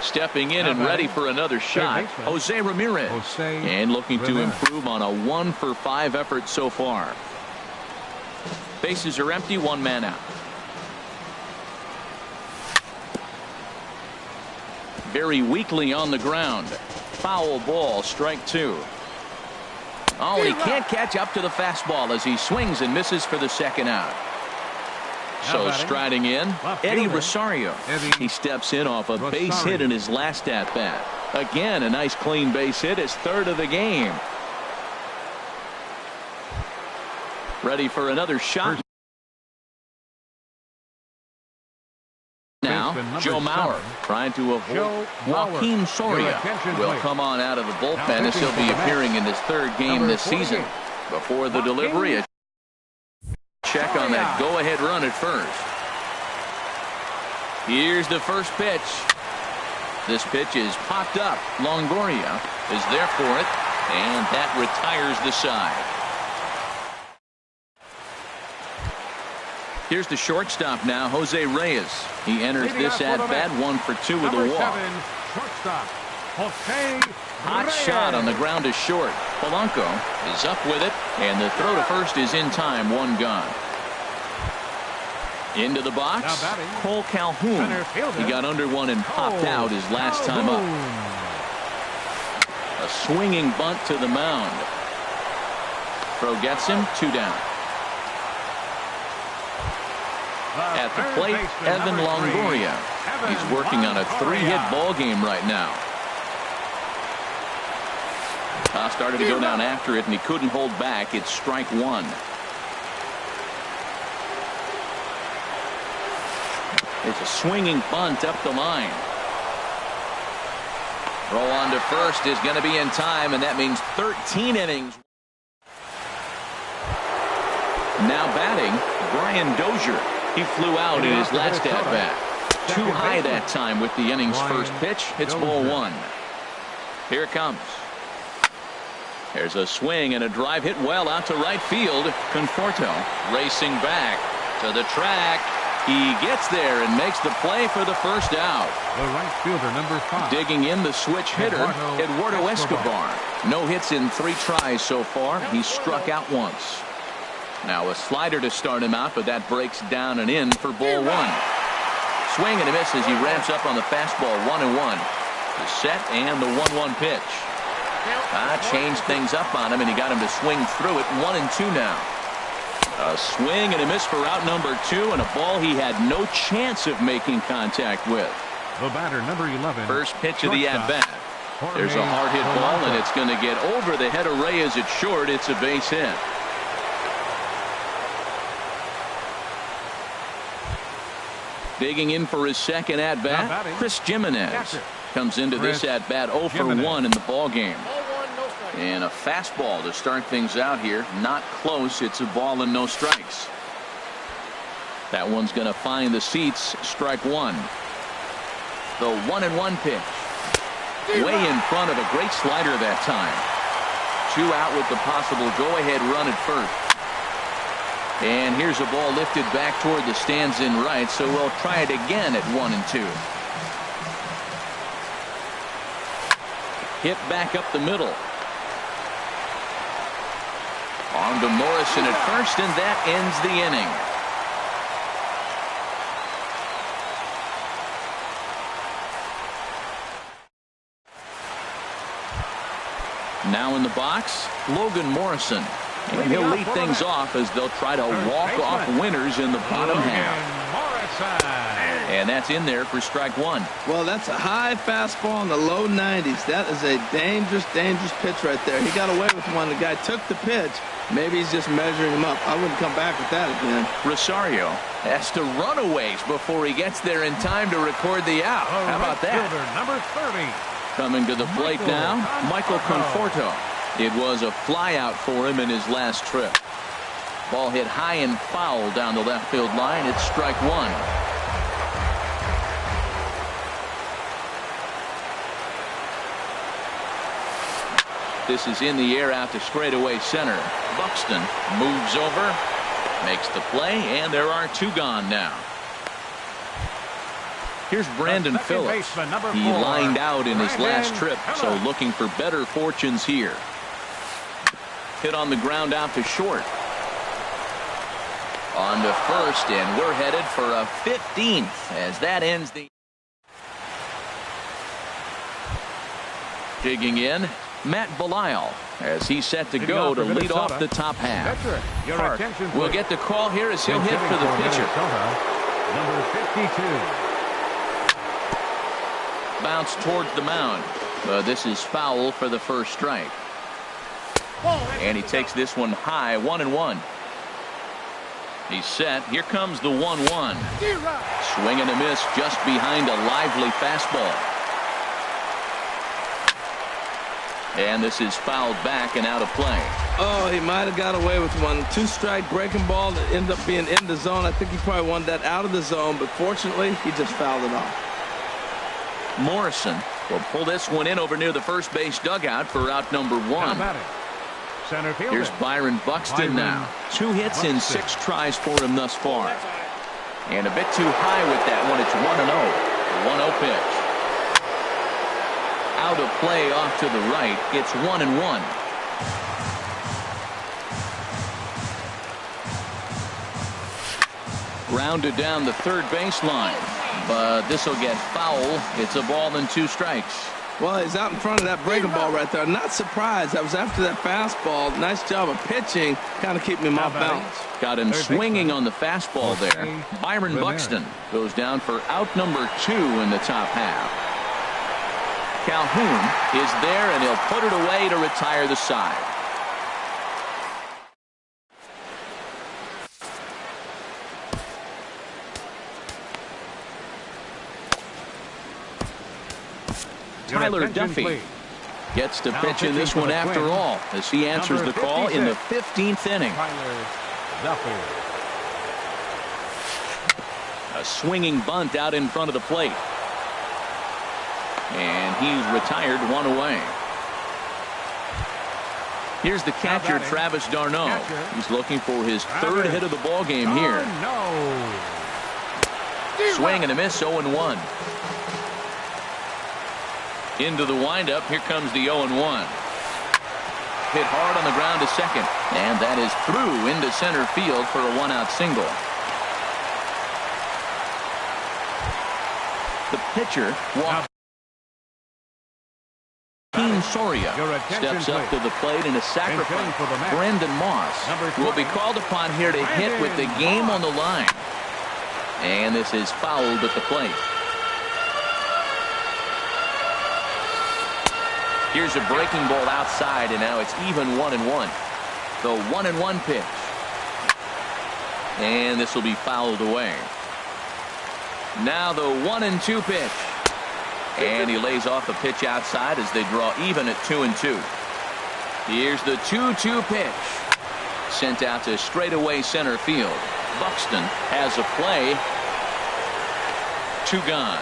Speaker 1: Stepping in and ready for another shot, Jose Ramirez. And looking to improve on a 1-for-5 effort so far. Bases are empty, one man out. Very weakly on the ground. Foul ball, strike 2. Oh, and he can't catch up to the fastball as he swings and misses for the second out. So striding in, Eddie Rosario. He steps in off a base hit in his last at-bat. Again, a nice clean base hit, his third of the game. Ready for another shot. Now, Joe Mauer trying to avoid Joaquin Soria. Will come on out of the bullpen as he'll be appearing in his third game this season. Before the delivery, a check on that go-ahead run at first. Here's the first pitch. This pitch is popped up. Longoria is there for it, and that retires the side. Here's the shortstop now, Jose Reyes. He enters this at-bat 1 for 2 with a walk. Hot shot on the ground is short. Polanco is up with it, and the throw to first is in time, 1 gone. Into the box, Cole Calhoun. He got under one and popped out his last time up. A swinging bunt to the mound. Throw gets him, 2 down. At the plate, Evan Longoria. He's working on a 3-hit ball game right now. Started to go down after it, and he couldn't hold back. It's strike 1. It's a swinging bunt up the line. Throw on to first is going to be in time, and that means 13 innings. Now batting, Brian Dozier. He flew out in his last at-bat. Too high that time with the inning's first pitch. It's ball 1. Here it comes. There's a swing and a drive hit well out to right field. Conforto racing back to the track. He gets there and makes the play for the first out.
Speaker 3: The right fielder, number 5.
Speaker 1: Digging in, the switch hitter, Eduardo Escobar. No hits in 3 tries so far. He struck out once. Now a slider to start him out, but that breaks down and in for ball 1. Swing and a miss as he ramps up on the fastball, 1-1. The set and the 1-1 pitch. Changed things up on him, and he got him to swing through it. 1-2 now. A swing and a miss for out number 2, and a ball he had no chance of making contact with.
Speaker 3: The batter, number 11.
Speaker 1: First pitch of the at-bat. There's a hard hit ball, and it's going to get over the head of Reyes at short. It's a base hit. Digging in for his second at-bat, Chris Jimenez comes into this at-bat 0 for 1 in the ball game. And a fastball to start things out here. Not close. It's a ball and no strikes. That one's going to find the seats. Strike 1. The 1-1 pitch. Way in front of a great slider that time. 2 out with the possible go-ahead run at first. And here's a ball lifted back toward the stands in right, so we'll try it again at 1-2. Hit back up the middle. On to Morrison at first, and that ends the inning. Now in the box, Logan Morrison. And he'll lead things off as they'll try to walk off winners in the bottom half. And that's in there for strike 1.
Speaker 2: Well, that's a high fastball in the low 90s. That is a dangerous, dangerous pitch right there. He got away with one. The guy took the pitch. Maybe he's just measuring him up. I wouldn't come back with that again.
Speaker 1: Rosario has to run a ways before he gets there in time to record the out. How about that?
Speaker 3: Number 30.
Speaker 1: Coming to the plate now, Michael Conforto. It was a fly out for him in his last trip. Ball hit high and foul down the left field line. It's strike 1. This is in the air out to straightaway center. Buxton moves over, makes the play, and there are 2 gone now. Here's Brandon
Speaker 3: second
Speaker 1: Phillips.
Speaker 3: baseman, number
Speaker 1: He
Speaker 3: 4,
Speaker 1: lined out in his last trip, so
Speaker 3: Phillips.
Speaker 1: looking for better fortunes here. Hit on the ground out to short. On to first, and we're headed for a 15th as that ends the... Digging in, Matt Belisle, as he's set to go to lead off the top half. Park will get the call here as he'll hit for the pitcher.
Speaker 3: Number 52.
Speaker 1: Bounce towards the mound. This is foul for the first strike. And he takes this one high, 1-1. He's set. Here comes the 1-1. Swing and a miss just behind a lively fastball. And this is fouled back and out of play.
Speaker 2: Oh, he might have got away with one. 2-strike breaking ball that ended up being in the zone. I think he probably wanted that out of the zone, but fortunately, he just fouled it off.
Speaker 1: Morrison will pull this one in over near the first base dugout for out number 1.
Speaker 3: Center fielder.
Speaker 1: Here's Byron Buxton now. 2 hits in 6 tries for him thus far. And a bit too high with that one. It's 1-0. 1-0 pitch. Out of play off to the right. It's 1-1. Grounded down the third baseline. But this will get foul. It's a ball and 2 strikes.
Speaker 2: Well, he's out in front of that breaking ball right there. Not surprised. I was after that fastball. Nice job of pitching, kind of keeping him off balance.
Speaker 1: Got him swinging on the fastball there. Byron Buxton goes down for out number 2 in the top half. Calhoun is there, and he'll put it away to retire the side. Tyler Duffy gets to pitch in this one after all as he answers the call in the 15th inning. A swinging bunt out in front of the plate. And he's retired 1 away. Here's the catcher, Travis d'Arnaud. He's looking for his 3rd hit of the ball game here. Swing and a miss, 0-1. Into the windup. Here comes the 0-1. Hit hard on the ground to second. And that is through into center field for a 1-out single. The pitcher walks. Team Soria steps up to the plate in a sacrifice. Brandon Moss will be called upon here to hit with the game on the line. And this is fouled at the plate. Here's a breaking ball outside, and now it's even 1-1. The 1-1 pitch. And this will be fouled away. Now the 1-2 pitch. And he lays off a pitch outside as they draw even at 2-2. Here's the 2-2 pitch. Sent out to straightaway center field. Buxton has a play. 2 gone.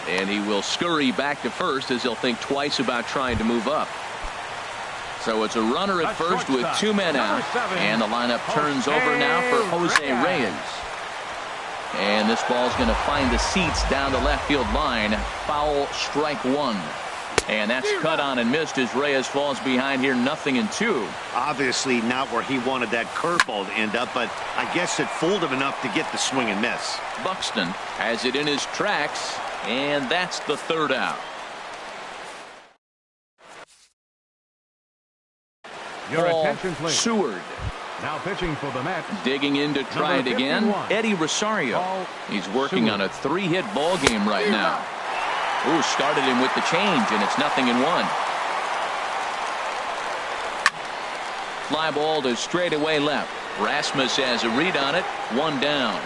Speaker 1: And he will scurry back to first as he'll think twice about trying to move up. So it's a runner at first with 2 men out. And the lineup turns over now for Jose Reyes. And this ball's going to find the seats down the left field line. Foul, strike 1. And that's cut on and missed as Reyes falls behind here, 0-2.
Speaker 4: Obviously not where he wanted that curveball to end up, but I guess it fooled him enough to get the swing and miss.
Speaker 1: Buxton has it in his tracks, and that's the 3rd out.
Speaker 3: Your attention, please.
Speaker 1: Seward.
Speaker 3: Now pitching for the Mets.
Speaker 1: Digging in to try it again. Eddie Rosario. He's working on a 3-hit ball game right now. Ooh, started him with the change, and it's 0-1. Fly ball to straightaway left. Rasmus has a read on it. 1 down.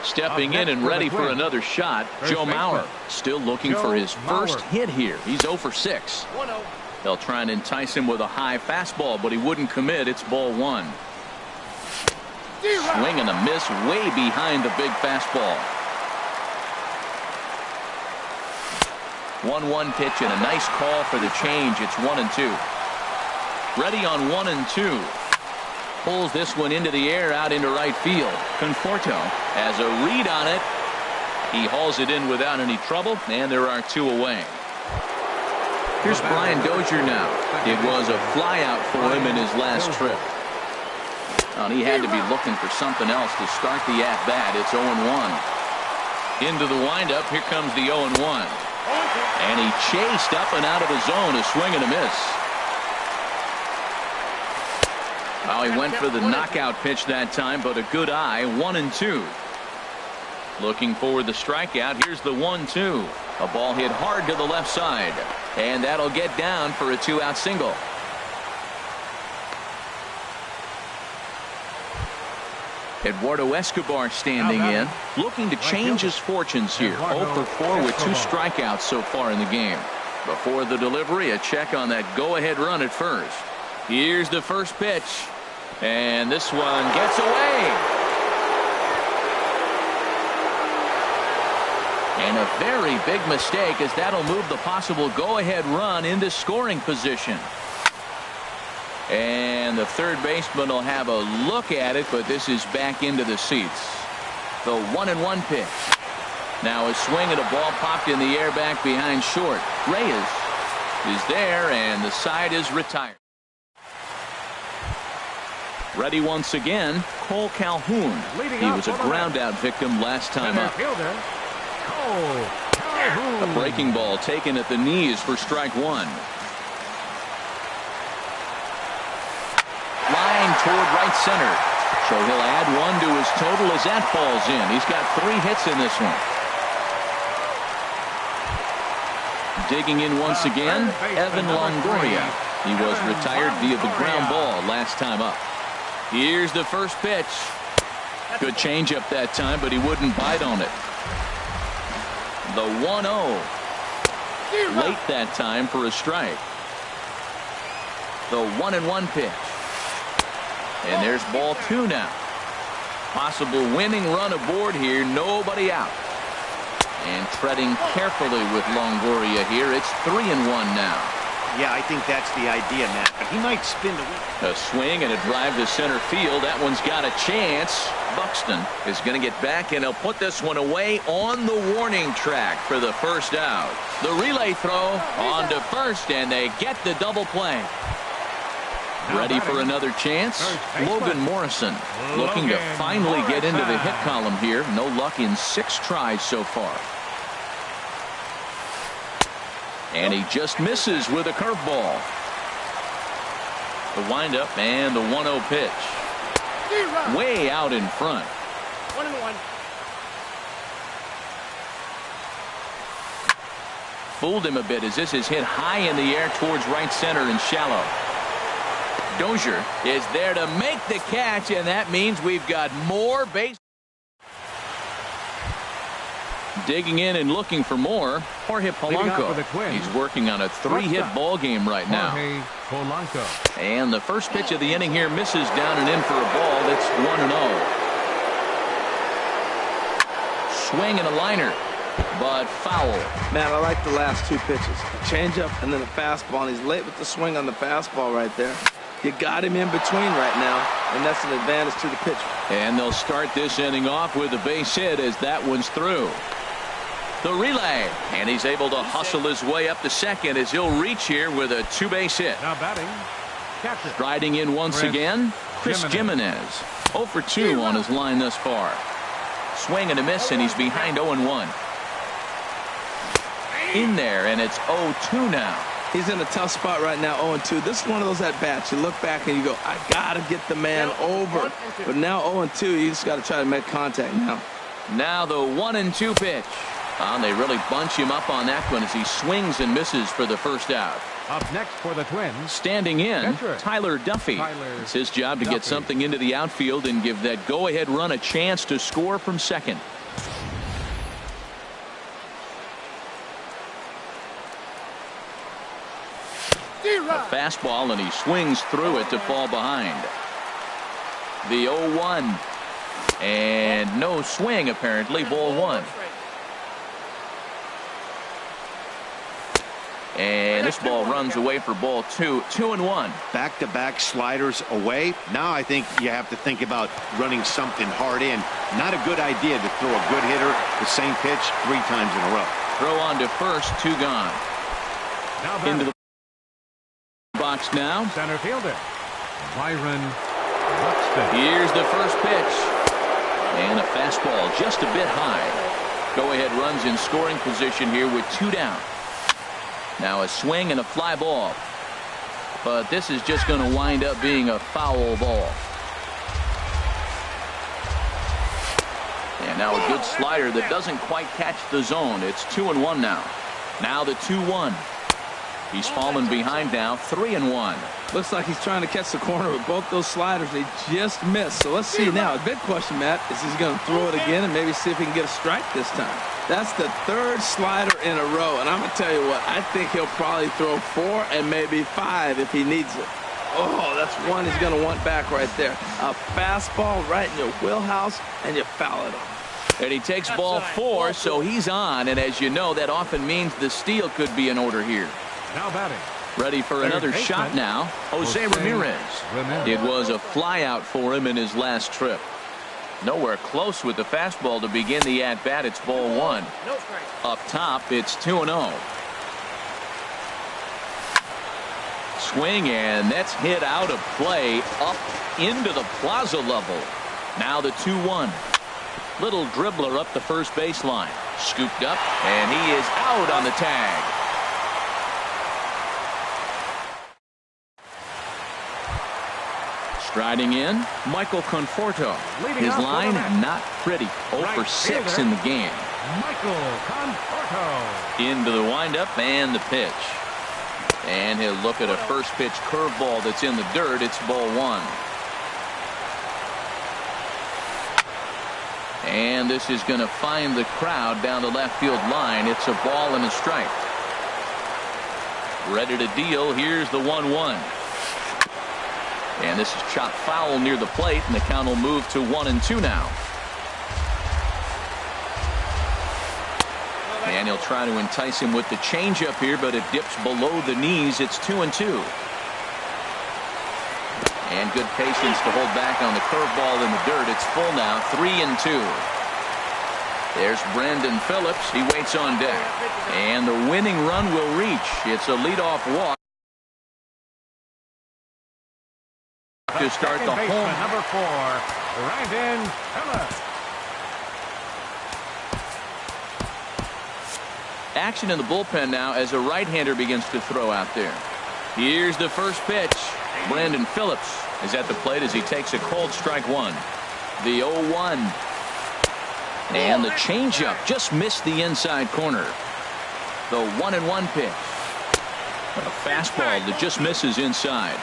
Speaker 1: Stepping in and ready for another shot, Joe Mauer. Still looking for his first hit here. He's 0 for 6. They'll try and entice him with a high fastball, but he wouldn't commit. It's ball 1. Swing and a miss way behind the big fastball. 1-1 pitch and a nice call for the change. It's 1-2. Ready on 1-2. pulls this one into the air out into right field. Conforto has a read on it. He hauls it in without any trouble, and there are 2 away. Here's Brian Dozier now. It was a flyout for him in his last trip. Well, he had to be looking for something else to start the at-bat. It's 0-1. Into the windup. Here comes the 0-1. And he chased up and out of the zone. A swing and a miss. Well, he went for the knockout pitch that time, but a good eye. 1-2. Looking for the strikeout. Here's the 1-2. A ball hit hard to the left side. And that'll get down for a 2-out single. Eduardo Escobar standing in, looking to change his fortunes here. 0 for 4 with 2 strikeouts so far in the game. Before the delivery, a check on that go-ahead run at first. Here's the first pitch. And this one gets away. And a very big mistake, as that'll move the possible go-ahead run into scoring position. And the third baseman will have a look at it, but this is back into the seats. The 1-1 pitch. Now a swing and a ball popped in the air back behind short. Reyes is there, and the side is retired. Ready once again, Cole Calhoun. He was a ground-out victim last time up. A breaking ball taken at the knees for strike 1. Line toward right center. So he'll add 1 to his total as that falls in. He's got 3 hits in this one. Digging in once again, Evan Longoria. He was retired via the ground ball last time up. Here's the first pitch. Good changeup that time, but he wouldn't bite on it. The 1-0. Late that time for a strike. The 1-1 pitch. And there's ball 2 now. Possible winning run aboard here. Nobody out. And treading carefully with Longoria here. It's 3-1 now.
Speaker 4: Yeah, I think that's the idea, Matt. He might spin the wheel.
Speaker 1: A swing and a drive to center field. That one's got a chance. Buxton is going to get back, and he'll put this one away on the warning track for the first out. The relay throw on to first, and they get the double play. Ready for another chance? Logan Morrison looking to finally get into the hit column here. No luck in 6 tries so far. And he just misses with a curveball. The windup and the 1-0 pitch. Way out in front.
Speaker 6: 1-1.
Speaker 1: Fooled him a bit as this is hit high in the air towards right center and shallow. Dozier is there to make the catch, and that means we've got more base. Digging in and looking for more. Jorge Polanco. He's working on a 3-hit ball game right now. And the first pitch of the inning here misses down and in for a ball. That's 1-0. Swing and a liner, but foul.
Speaker 2: Man, I like the last 2 pitches. A changeup and then a fastball. And he's late with the swing on the fastball right there. You got him in between right now, and that's an advantage to the pitcher.
Speaker 1: And they'll start this inning off with a base hit as that one's through. The relay, and he's able to hustle his way up to second as he'll reach here with a 2-base hit.
Speaker 3: Now batting, catcher.
Speaker 1: Striding in once again, Chris Jimenez. 0 for 2 on his line thus far. Swing and a miss, and he's behind 0-1. In there, and it's 0-2 now.
Speaker 2: He's in a tough spot right now, 0-2. This is one of those at-bats. You look back and you go, I got to get the man over. But now 0-2, you just got to try to make contact now.
Speaker 1: Now the 1-2 pitch. They really bunch him up on that one as he swings and misses for the first out.
Speaker 3: Up next for the Twins.
Speaker 1: Standing in, Tyler Duffy. It's his job to get something into the outfield and give that go-ahead run a chance to score from second. A fastball, and he swings through it to fall behind. The 0-1. And no swing, apparently. Ball 1. And this ball runs away for ball 2, 2-1.
Speaker 4: Back-to-back sliders away. Now I think you have to think about running something hard in. Not a good idea to throw a good hitter the same pitch 3 times in a row.
Speaker 1: Throw on to first, 2 gone.
Speaker 3: Now
Speaker 1: Into the box now.
Speaker 3: center fielder, Byron Buxton.
Speaker 1: Here's the first pitch. And a fastball just a bit high. Go-ahead runs in scoring position here with 2 down. Now a swing and a fly ball. But this is just going to wind up being a foul ball. And now a good slider that doesn't quite catch the zone. It's 2-1 now. Now the 2-1. He's fallen behind now, 3-1.
Speaker 2: Looks like he's trying to catch the corner with both those sliders. They just missed. So let's see now. The big question, Matt, is he's going to throw it again and maybe see if he can get a strike this time. That's the 3rd slider in a row. And I'm going to tell you what, I think he'll probably throw 4 and maybe 5 if he needs it. Oh, that's one he's going to want back right there. A fastball right in your wheelhouse, and you foul it off.
Speaker 1: And he takes ball 4, so he's on. And as you know, that often means the steal could be in order here.
Speaker 3: Now batting.
Speaker 1: Ready for another shot now. Jose Ramirez. It was a flyout for him in his last trip. Nowhere close with the fastball to begin the at-bat. It's ball 1. Up top, it's 2-0. Swing, and that's hit out of play up into the plaza level. Now the 2-1. Little dribbler up the first baseline. Scooped up, and he is out on the tag. Striding in, Michael Conforto. His line not pretty. 0 for 6 in the game.
Speaker 3: Michael Conforto.
Speaker 1: Into the windup and the pitch. And he'll look at a first pitch curveball that's in the dirt. It's ball 1. And this is going to find the crowd down the left field line. It's a ball and a strike. Ready to deal. Here's the 1-1. And this is chopped foul near the plate, and the count will move to 1-2 now. And he'll try to entice him with the changeup here, but it dips below the knees. It's 2-2. And good patience to hold back on the curveball in the dirt. It's full now, 3-2. There's Brandon Phillips. He waits on deck. And the winning run will reach. It's a leadoff walk to start the home.
Speaker 3: Number 4, Brandon Phillips.
Speaker 1: Action in the bullpen now as a right-hander begins to throw out there. Here's the first pitch. Brandon Phillips is at the plate as he takes a cold strike 1. The 0-1. And the changeup just missed the inside corner. The 1-1 pitch. A fastball that just misses inside.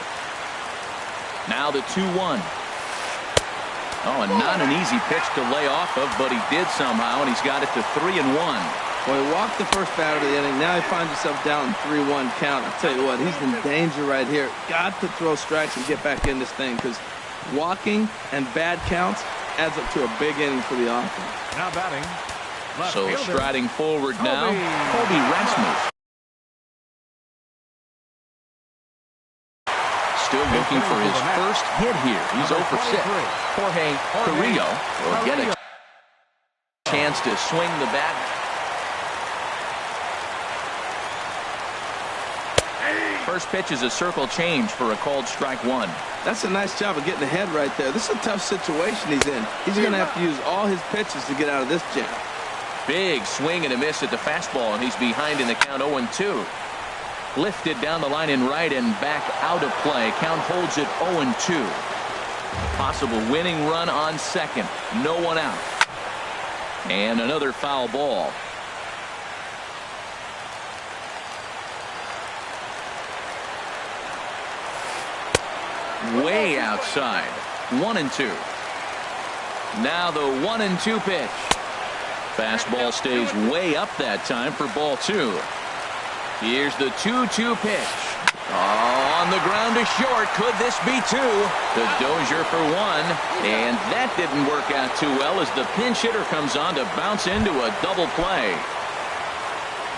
Speaker 1: Now the 2-1. Oh, and not an easy pitch to lay off of, but he did somehow, and he's got it to 3-1.
Speaker 2: Well, he walked the first batter of the inning. Now he finds himself down 3-1 count. I'll tell you what, he's in danger right here. Got to throw strikes and get back in this thing, because walking and bad counts adds up to a big inning for the offense.
Speaker 3: Now batting.
Speaker 1: So striding forward now, Kobe Rasmus. Still looking for his first hit here. He's 0 for 6. Jorge Carrillo will get a chance to swing the bat. First pitch is a circle change for a called strike 1.
Speaker 2: That's a nice job of getting ahead right there. This is a tough situation he's in. He's going to have to use all his pitches to get out of this jam.
Speaker 1: Big swing and a miss at the fastball, and he's behind in the count 0-2. Lifted down the line in right and back out of play. Count holds it 0-2. Possible winning run on second. No one out. And another foul ball. Way outside. 1-2. Now the 1-2 pitch. Fastball stays way up that time for ball 2. Here's the 2-2 pitch. Oh, on the ground to short. Could this be 2? The Dozier for 1. And that didn't work out too well as the pinch hitter comes on to bounce into a double play.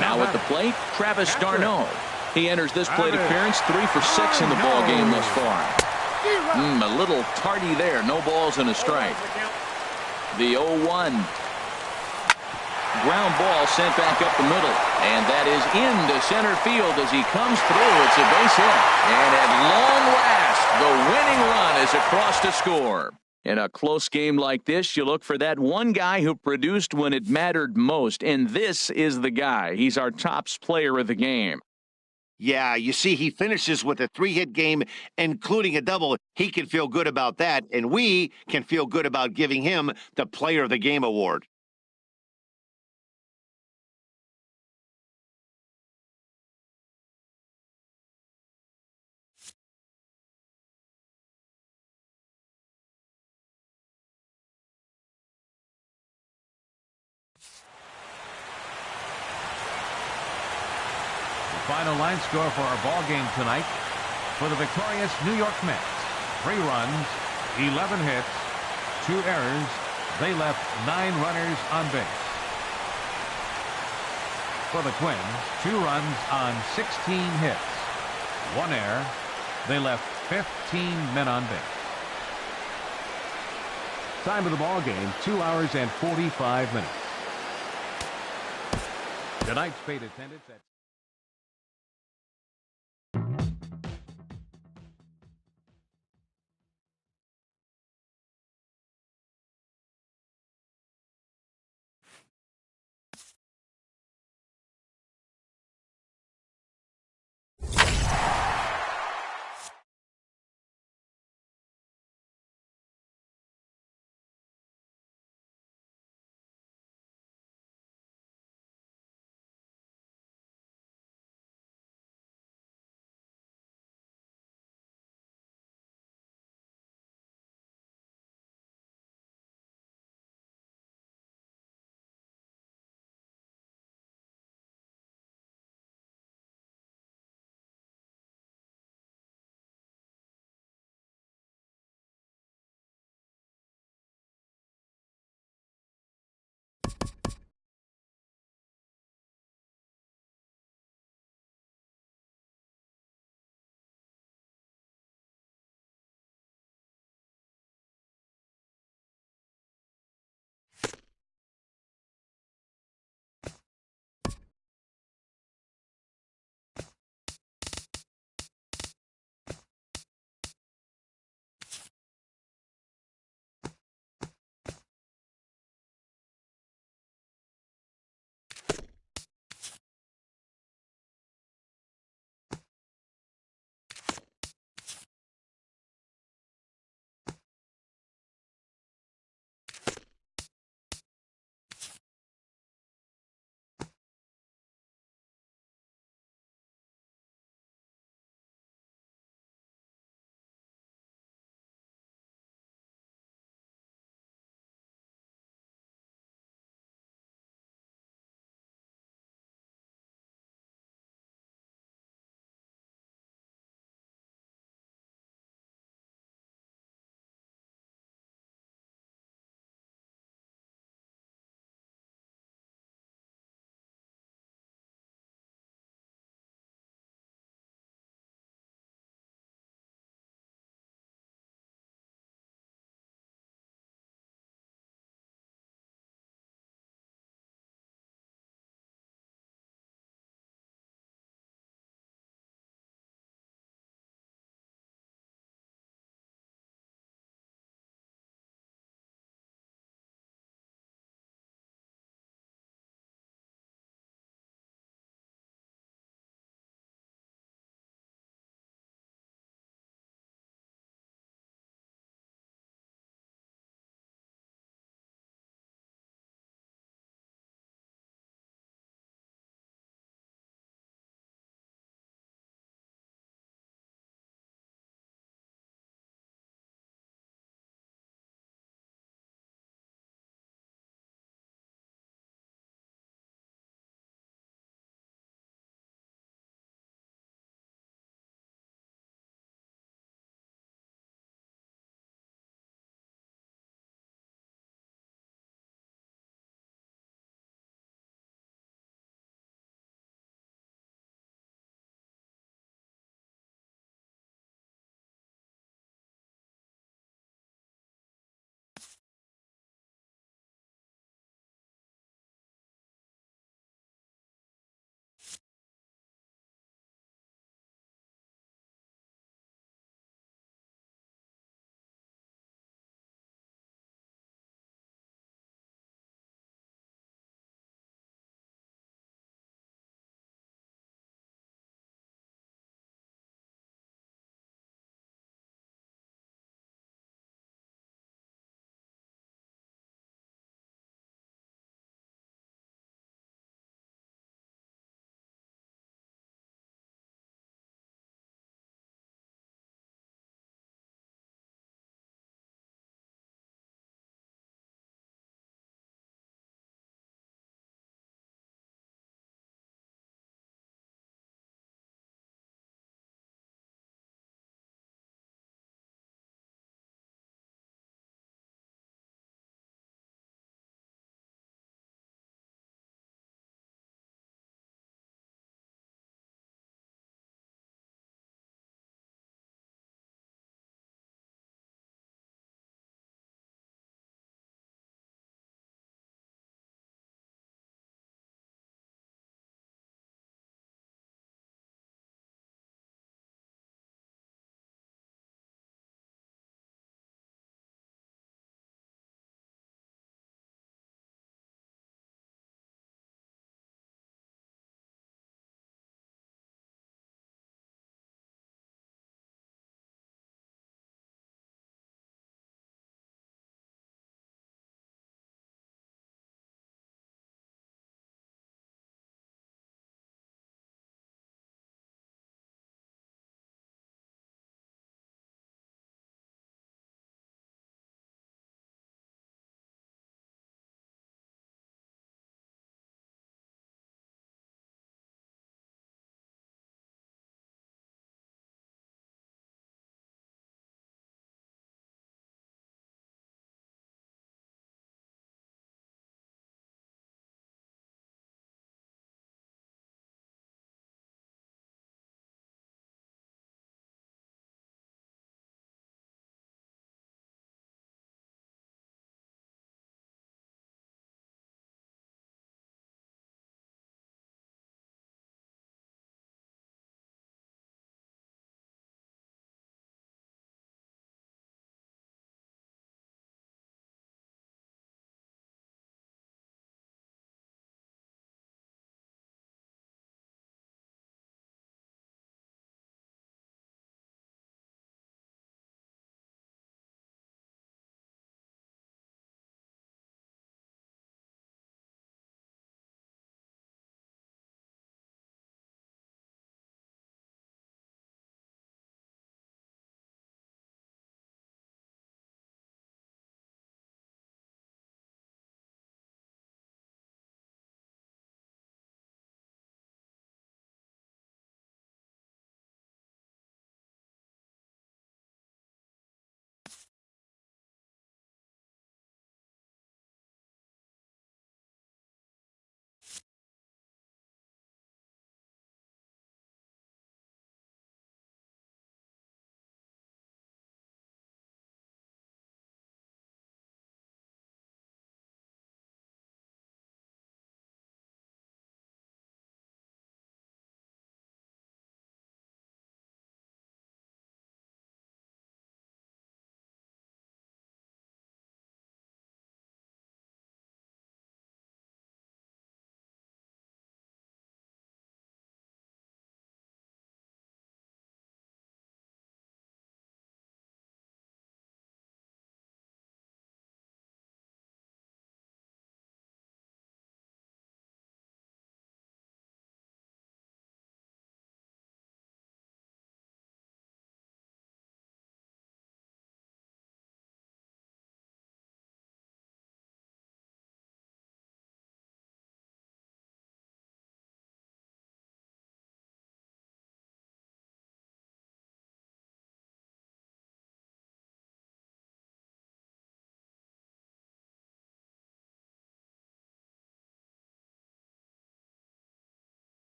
Speaker 1: Now at the plate, Travis d'Arnaud. He enters this plate appearance 3 for 6 in the ball game thus far. A little tardy there. No balls and a strike. The 0-1. Ground ball sent back up the middle. And that is into center field as he comes through. It's a base hit. And at long last, the winning run is across to score. In a close game like this, you look for that one guy who produced when it mattered most. And this is the guy. He's our tops player of the game.
Speaker 4: Yeah, you see, he finishes with a 3-hit game, including a double. He can feel good about that, and we can feel good about giving him the Player of the Game award.
Speaker 3: Final line score for our ball game tonight. For the victorious New York Mets, 3 runs, 11 hits, 2 errors. They left 9 runners on base. For the Twins, 2 runs on 16 hits, 1 error. They left 15 men on base. Time of the ball game, 2 hours and 45 minutes. Tonight's paid attendance at